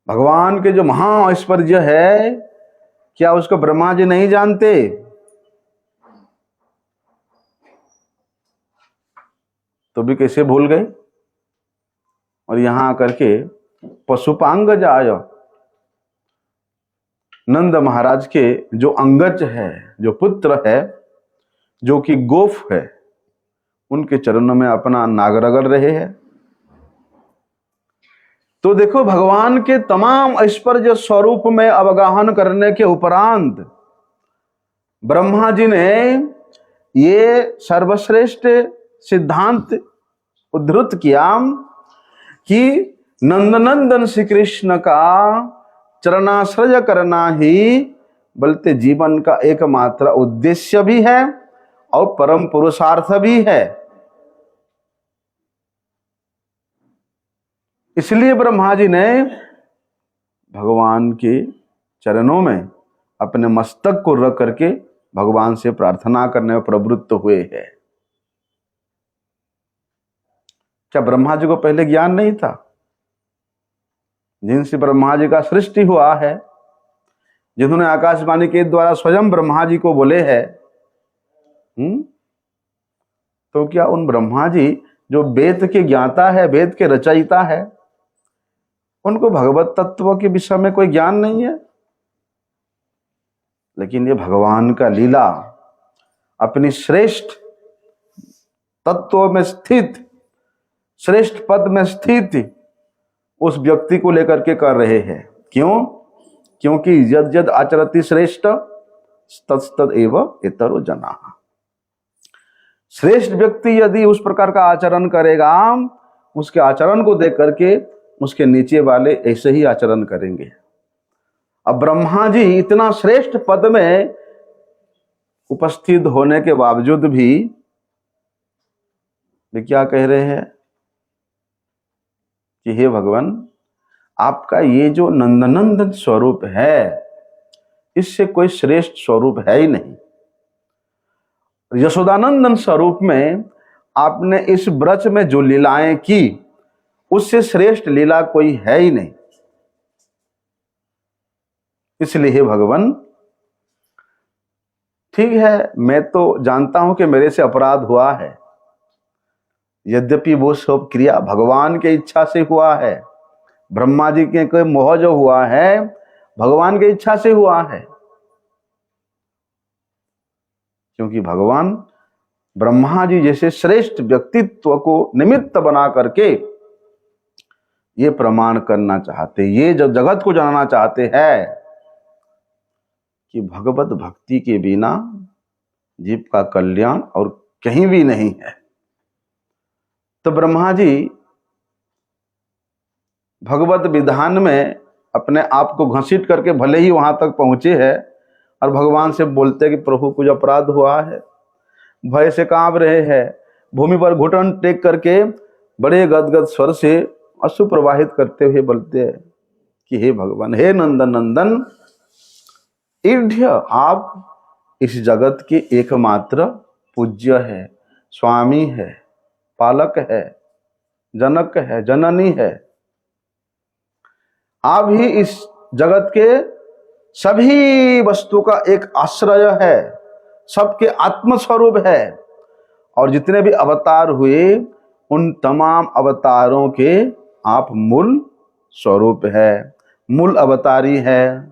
भगवान के जो महा ऐश्वर्य है, क्या उसको ब्रह्मा जी नहीं जानते? तो भी कैसे भूल गए? और यहां आकर के पशुपांगजाय, नंद महाराज के जो अंगज है, जो पुत्र है, जो कि गोफ है, उनके चरणों में अपना नाग रगड़ रहे हैं। तो देखो, भगवान के तमाम ऐश्वर्य स्वरूप में अवगाहन करने के उपरांत ब्रह्मा जी ने ये सर्वश्रेष्ठ सिद्धांत उद्धृत किया कि नंदनंदन श्री कृष्ण का चरणाश्रय करना ही बल्कि जीवन का एकमात्र उद्देश्य भी है और परम पुरुषार्थ भी है। इसलिए ब्रह्मा जी ने भगवान के चरणों में अपने मस्तक को रख करके भगवान से प्रार्थना करने में प्रवृत्त हुए हैं। क्या ब्रह्मा जी को पहले ज्ञान नहीं था? जिनसे ब्रह्मा जी का सृष्टि हुआ है, जिन्होंने आकाशवाणी के द्वारा स्वयं ब्रह्मा जी को बोले हैं, तो क्या उन ब्रह्मा जी जो वेद के ज्ञाता है, वेद के रचयिता है, उनको भगवत तत्व के विषय में कोई ज्ञान नहीं है? लेकिन ये भगवान का लीला अपनी श्रेष्ठ तत्व में स्थित, श्रेष्ठ पद में स्थित उस व्यक्ति को लेकर के कर रहे हैं। क्यों? क्योंकि यद यद आचरति श्रेष्ठ तत्तद एव इतरो जनाः। श्रेष्ठ व्यक्ति यदि उस प्रकार का आचरण करेगा, उसके आचरण को देख करके उसके नीचे वाले ऐसे ही आचरण करेंगे। अब ब्रह्मा जी इतना श्रेष्ठ पद में उपस्थित होने के बावजूद भी वे क्या कह रहे हैं कि हे भगवान, आपका ये जो नंदनंदन स्वरूप है, इससे कोई श्रेष्ठ स्वरूप है ही नहीं। यशोदानंदन स्वरूप में आपने इस ब्रज में जो लीलाएं की, उससे श्रेष्ठ लीला कोई है ही नहीं। इसलिए हे भगवान, ठीक है, मैं तो जानता हूं कि मेरे से अपराध हुआ है, यद्यपि वो सब क्रिया भगवान के इच्छा से हुआ है। ब्रह्मा जी के कोई मोह जो हुआ है, भगवान की इच्छा से हुआ है, क्योंकि भगवान ब्रह्मा जी जैसे श्रेष्ठ व्यक्तित्व को निमित्त बना करके ये प्रमाण करना चाहते, ये जब जगत को जानना चाहते हैं कि भगवत भक्ति के बिना जीव का कल्याण और कहीं भी नहीं है। तो ब्रह्मा जी भगवत विधान में अपने आप को घसीट करके भले ही वहां तक पहुंचे हैं और भगवान से बोलते कि प्रभु कुछ अपराध हुआ है, भय से कांप रहे हैं, भूमि पर घुटन टेक करके बड़े गदगद स्वर से अश्रु प्रवाहित करते हुए बोलते हैं कि हे भगवान, हे नंदन नंदन, ईढ़ आप इस जगत के एकमात्र पूज्य है, स्वामी है, पालक है, जनक है, जननी है। आप ही इस जगत के सभी वस्तु का एक आश्रय है, सबके आत्मस्वरूप है, और जितने भी अवतार हुए उन तमाम अवतारों के आप मूल स्वरूप है, मूल अवतारी है।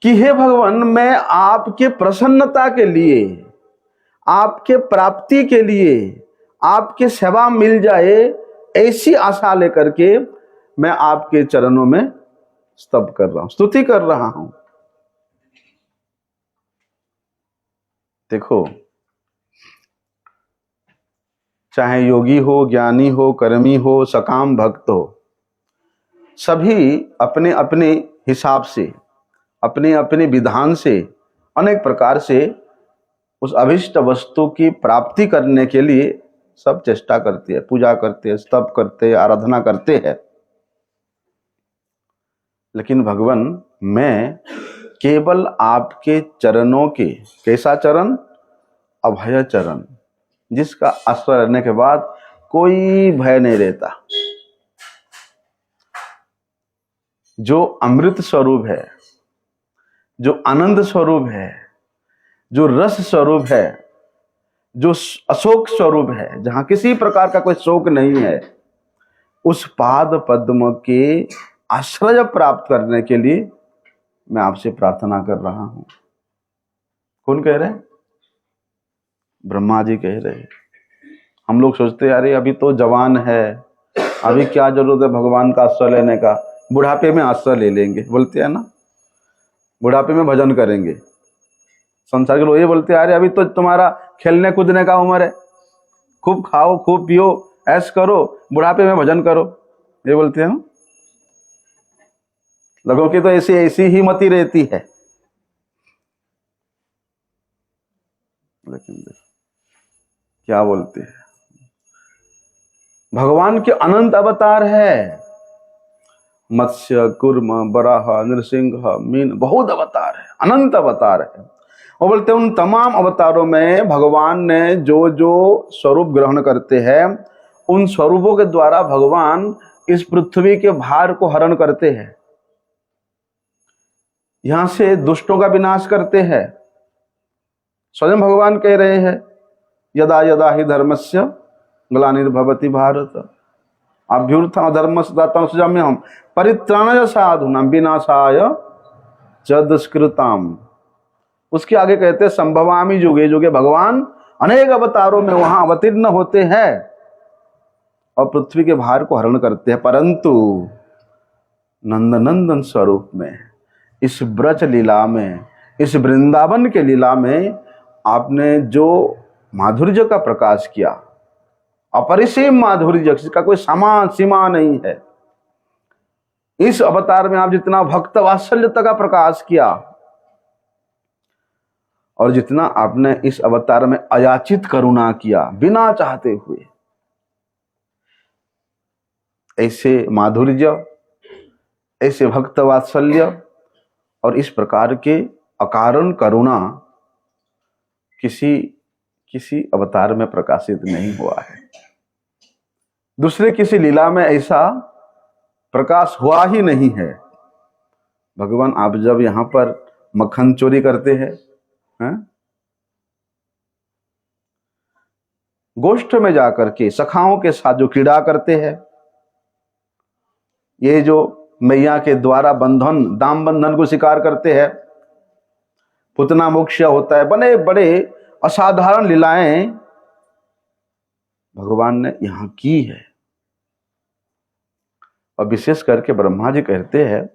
कि हे भगवान, मैं आपके प्रसन्नता के लिए, आपके प्राप्ति के लिए, आपके सेवा मिल जाए, ऐसी आशा लेकर के मैं आपके चरणों में स्तव कर रहा हूं, स्तुति कर रहा हूं। देखो, चाहे योगी हो, ज्ञानी हो, कर्मी हो, सकाम भक्त हो, सभी अपने अपने हिसाब से, अपने अपने विधान से, अनेक प्रकार से उस अभिष्ट वस्तु की प्राप्ति करने के लिए सब चेष्टा करते हैं, पूजा करते हैं, स्तव करते हैं, आराधना करते हैं। लेकिन भगवान, मैं केवल आपके चरणों के, कैसा चरण? अभय चरण, जिसका आश्रय रहने के बाद कोई भय नहीं रहता, जो अमृत स्वरूप है, जो आनंद स्वरूप है, जो रस स्वरूप है, जो अशोक स्वरूप है, जहां किसी प्रकार का कोई शोक नहीं है, उस पाद पद्म के आश्रय प्राप्त करने के लिए मैं आपसे प्रार्थना कर रहा हूं। कौन कह रहे हैं? ब्रह्मा जी कह रहे हैं। हम लोग सोचते हैं अरे अभी तो जवान है, अभी क्या जरूरत है भगवान का आश्रय लेने का, बुढ़ापे में आश्रय ले लेंगे, बोलते हैं ना, बुढ़ापे में भजन करेंगे। संसार के लोग ये बोलते हैं अरे अभी तो तुम्हारा खेलने कूदने का उम्र है, खूब खाओ, खूब पियो, ऐश करो, बुढ़ापे में भजन करो, ये बोलते हैं। लोगों की तो ऐसी ही मति रहती है। लेकिन क्या बोलते हैं, भगवान के अनंत अवतार है, मत्स्य, कूर्म, बराह, नृसिंह, मीन, बहुत अवतार है, अनंत अवतार है। वो बोलते हैं उन तमाम अवतारों में भगवान ने जो जो स्वरूप ग्रहण करते हैं, उन स्वरूपों के द्वारा भगवान इस पृथ्वी के भार को हरण करते हैं, यहां से दुष्टों का विनाश करते हैं। स्वयं भगवान कह रहे हैं, यदा यदा हि धर्मस्य ग्लानिर्भवति भारत अभ्युत्थान अधर्मस्याम्यहम् परित्राणाय साधूनां विनाशाय च दुष्कृताम्। उसके आगे कहते हैं संभवामि युगे युगे, भगवान अनेक अवतारों में वहां अवतीर्ण होते हैं और पृथ्वी के भार को हरण करते हैं, परंतु नंदनंदन स्वरूप में, इस ब्रज लीला में, इस वृंदावन के लीला में आपने जो माधुर्य का प्रकाश किया, अपरिसीम माधुर्य, जिसका कोई समान सीमा नहीं है, इस अवतार में आप जितना भक्त वात्सल्यता का प्रकाश किया, और जितना आपने इस अवतार में अयाचित करुणा किया बिना चाहते हुए, ऐसे माधुर्य, ऐसे भक्त वात्सल्य और इस प्रकार के अकारण करुणा किसी अवतार में प्रकाशित नहीं हुआ है। दूसरे किसी लीला में ऐसा प्रकाश हुआ ही नहीं है। भगवान आप जब यहां पर मक्खन चोरी करते हैं, गोष्ठ में जाकर के सखाओं के साथ जो क्रीड़ा करते हैं, ये जो मैया के द्वारा बंधन, दाम बंधन को स्वीकार करते हैं, पुतना मोक्ष होता है, बड़े बड़े असाधारण लीलाएं भगवान ने यहां की है। और विशेष करके ब्रह्मा जी कहते हैं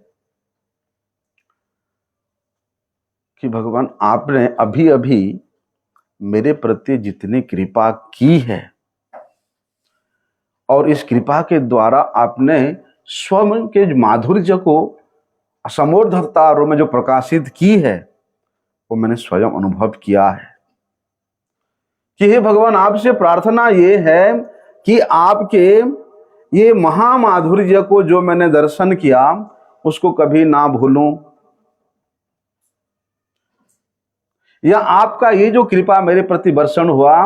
कि भगवान आपने अभी अभी मेरे प्रति जितनी कृपा की है और इस कृपा के द्वारा आपने स्वयं के माधुर्य को असमोर्धता में जो प्रकाशित की है वो मैंने स्वयं अनुभव किया है। कि हे भगवान आपसे प्रार्थना ये है कि आपके ये महामाधुर्य को जो मैंने दर्शन किया उसको कभी ना भूलूं, या आपका ये जो कृपा मेरे प्रति वर्षण हुआ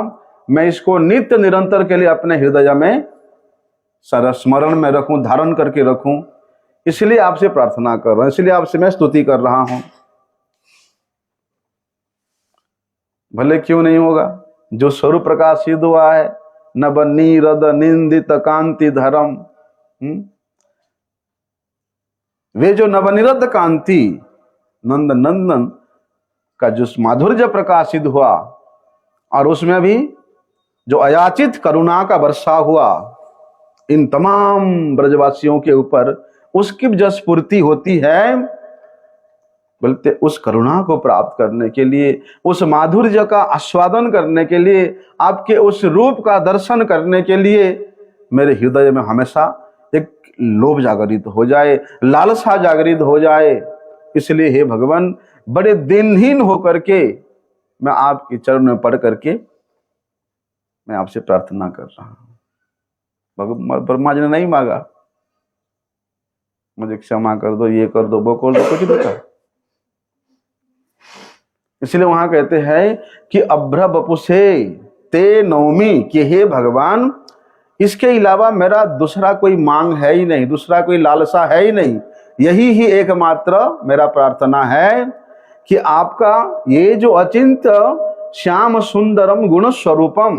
मैं इसको नित्य निरंतर के लिए अपने हृदय में स्मरण में रखूं, धारण करके रखूं। इसलिए आपसे प्रार्थना कर रहा हूं, इसलिए आपसे मैं स्तुति कर रहा हूं। भले क्यों नहीं होगा, जो स्वरूप प्रकाशित हुआ है, नभ नीरद निंदित कांति धर्म, वे जो नवनिरद कांति नंद नंदन का जो माधुर्य प्रकाशित हुआ और उसमें भी जो अयाचित करुणा का वर्षा हुआ इन तमाम ब्रजवासियों के ऊपर, उसकी जो स्फूर्ति होती है, बोलते उस करुणा को प्राप्त करने के लिए, उस माधुर्य का आस्वादन करने के लिए, आपके उस रूप का दर्शन करने के लिए मेरे हृदय में हमेशा एक लोभ जागृत हो जाए, लालसा जागृत हो जाए। इसलिए हे भगवान बड़े दिनहीन होकर के मैं आपके चरण में पड़ करके मैं आपसे प्रार्थना कर रहा हूं। ब्रह्मा जी ने नहीं मांगा मुझे क्षमा कर दो, ये कर दो, वो कर दो, कुछ नहीं कहा। इसलिए वहां कहते हैं कि अभ्र बपुसे ते नौमी, कि हे भगवान इसके अलावा मेरा दूसरा कोई मांग है ही नहीं, दूसरा कोई लालसा है ही नहीं, यही ही एकमात्र मेरा प्रार्थना है कि आपका ये जो अचिंत श्याम सुंदरम गुण स्वरूपम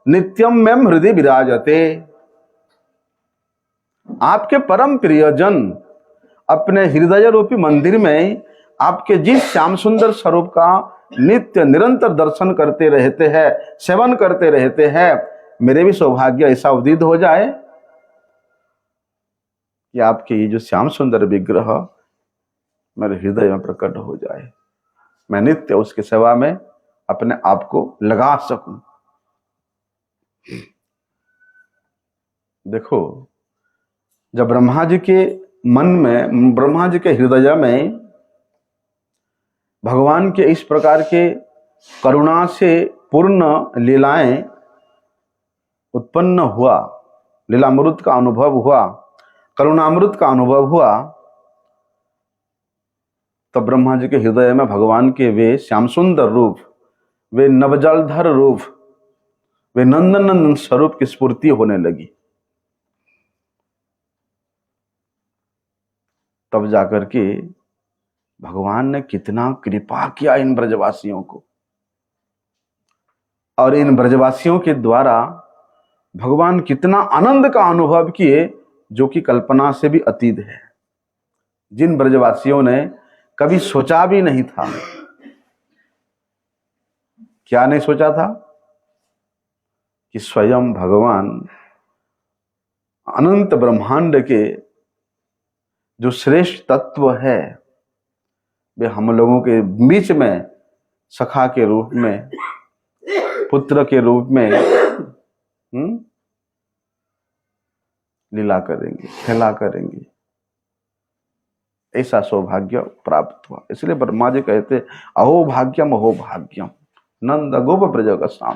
नित्यम में हृदय विराजते, आपके परम प्रियजन अपने हृदय रूपी मंदिर में आपके जिस श्याम सुंदर स्वरूप का नित्य निरंतर दर्शन करते रहते हैं, सेवन करते रहते हैं, मेरे भी सौभाग्य ऐसा उदित हो जाए कि आपके ये जो श्याम सुंदर विग्रह मेरे हृदय में प्रकट हो जाए, मैं नित्य उसकी सेवा में अपने आप को लगा सकूं। देखो, जब ब्रह्मा जी के मन में, ब्रह्मा जी के हृदय में भगवान के इस प्रकार के करुणा से पूर्ण लीलाएं उत्पन्न हुआ, लीलामृत का अनुभव हुआ, करुणामृत का अनुभव हुआ, तब ब्रह्मा जी के हृदय में भगवान के वे श्याम सुंदर रूप, वे नवजलधर रूप, वे नंदन स्वरूप की स्फूर्ति होने लगी। तब जाकर के भगवान ने कितना कृपा किया इन ब्रजवासियों को, और इन ब्रजवासियों के द्वारा भगवान कितना आनंद का अनुभव किए जो कि कल्पना से भी अतीत है। जिन ब्रजवासियों ने कभी सोचा भी नहीं था, क्या नहीं सोचा था कि स्वयं भगवान अनंत ब्रह्मांड के जो श्रेष्ठ तत्व है वे हम लोगों के बीच में सखा के रूप में, पुत्र के रूप में लीला करेंगे, खेला करेंगे। ऐसा सौभाग्य प्राप्त हुआ। इसलिए ब्रह्मा जी कहते अहो भाग्यम अहो भाग्यम नंद गोप ब्रजगसाम,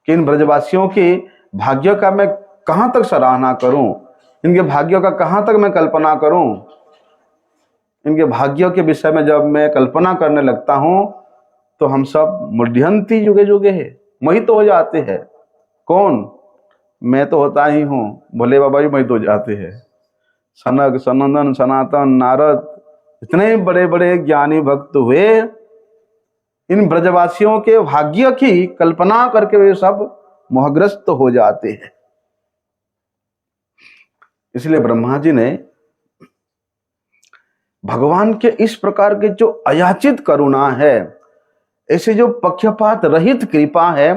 कि इन ब्रजवासियों के भाग्य का मैं कहां तक सराहना करूं, इनके भाग्यों का कहां तक मैं कल्पना करूं। इनके भाग्यों के विषय में जब मैं कल्पना करने लगता हूं तो हम सब मुड्यंती युगे युगे है, मोहित हो जाते हैं। कौन? मैं तो होता ही हूं, भोले बाबा भी मोहित हो जाते हैं। सनक सनंदन सनातन नारद इतने बड़े बड़े ज्ञानी भक्त हुए, इन ब्रजवासियों के भाग्य की कल्पना करके वे सब मोहग्रस्त हो जाते हैं। इसलिए ब्रह्मा जी ने भगवान के इस प्रकार के जो अयाचित करुणा है, ऐसे जो पक्षपात रहित कृपा है,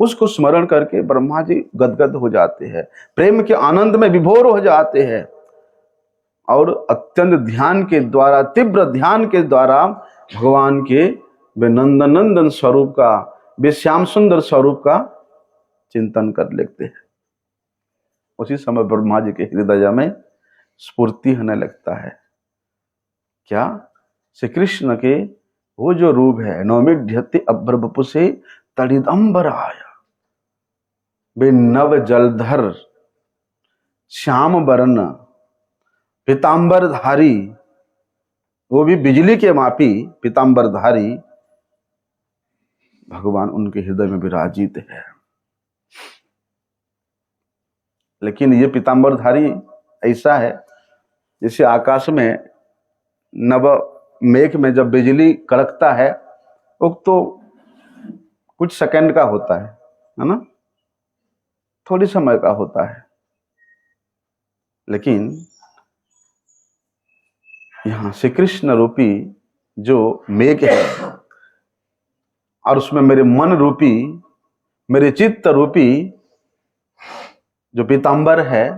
उसको स्मरण करके ब्रह्मा जी गदगद हो जाते हैं, प्रेम के आनंद में विभोर हो जाते हैं और अत्यंत ध्यान के द्वारा, तीव्र ध्यान के द्वारा भगवान के वे नंदन स्वरूप का, वे श्याम सुंदर स्वरूप का चिंतन कर लेते हैं। उसी समय ब्रह्मा जी के हृदय में स्फूर्ति होने लगता है। क्या? श्री कृष्ण के वो जो रूप है, नौमिध्यति अभ्रवपुषे तड़िदंबराय, वे नव जलधर श्याम वर्ण पीतांबरधारी, वो भी बिजली के मापी पीतांबरधारी भगवान उनके हृदय में विराजित है। लेकिन ये पीतांबरधारी ऐसा है जैसे आकाश में नव मेघ में जब बिजली कड़कता है वो तो कुछ सेकंड का होता है ना, थोड़ी समय का होता है। लेकिन यहां श्री कृष्ण रूपी जो मेघ है और उसमें मेरे मन रूपी, मेरे चित्त रूपी जो पीतांबर है,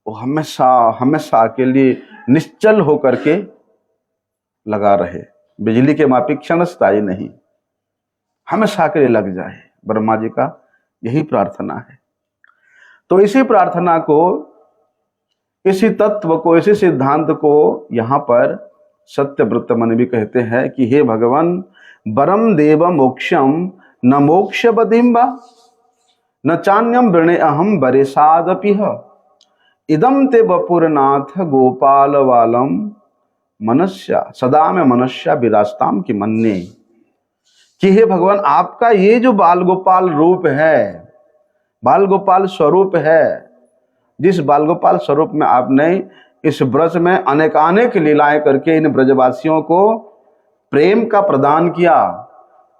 वो हमेशा हमेशा के लिए निश्चल होकर के लगा रहे, बिजली के मापी क्षण स्थायी नहीं, हमेशा के लिए लग जाए। ब्रह्मा जी का यही प्रार्थना है। तो इसी प्रार्थना को, इसी तत्व को, इसी सिद्धांत को यहां पर सत्यव्रत मुनि भी कहते हैं कि हे भगवान, वरम देव मोक्षम न मोक्ष बदिम्बा न चान्यम वृणे अहम बरेसादपिह इदम ते वपुरनाथ गोपाल वालम मनस्या सदा में मनस्या विराजताम की मन्ने, कि हे भगवान, आपका ये जो बाल गोपाल रूप है, बाल गोपाल स्वरूप है, जिस बाल गोपाल स्वरूप में आपने इस ब्रज में अनेकानेक लीलाएं करके इन ब्रजवासियों को प्रेम का प्रदान किया,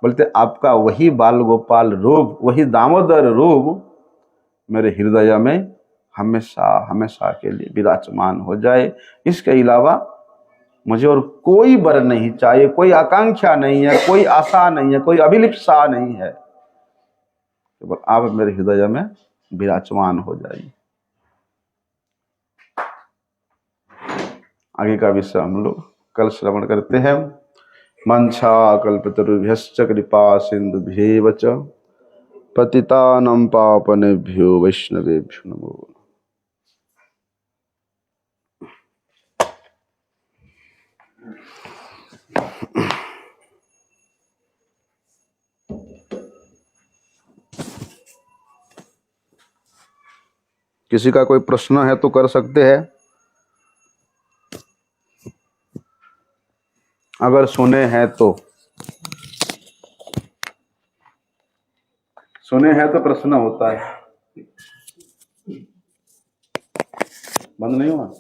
बोलते आपका वही बाल गोपाल रूप, वही दामोदर रूप मेरे हृदय में हमेशा हमेशा के लिए विराजमान हो जाए। इसके अलावा मुझे और कोई वर नहीं चाहिए, कोई आकांक्षा नहीं है, कोई आशा नहीं है, कोई अभिलिप्सा नहीं है, केवल आप मेरे हृदय में विराजमान हो जाइए। आगे का विषय हम लोग कल श्रवण करते हैं। मंशा कल्पतरुभ्यश्च कृपा सिंधुभ्येव च पतितानं पावनेभ्यो वैष्णवेभ्यो नमो। किसी का कोई प्रश्न है तो कर सकते हैं, अगर सुने हैं तो। सुने हैं तो प्रश्न होता है। बंद नहीं हुआ?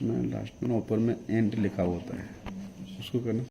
उसमें लास्ट में ऊपर में एंड लिखा होता है, उसको करना।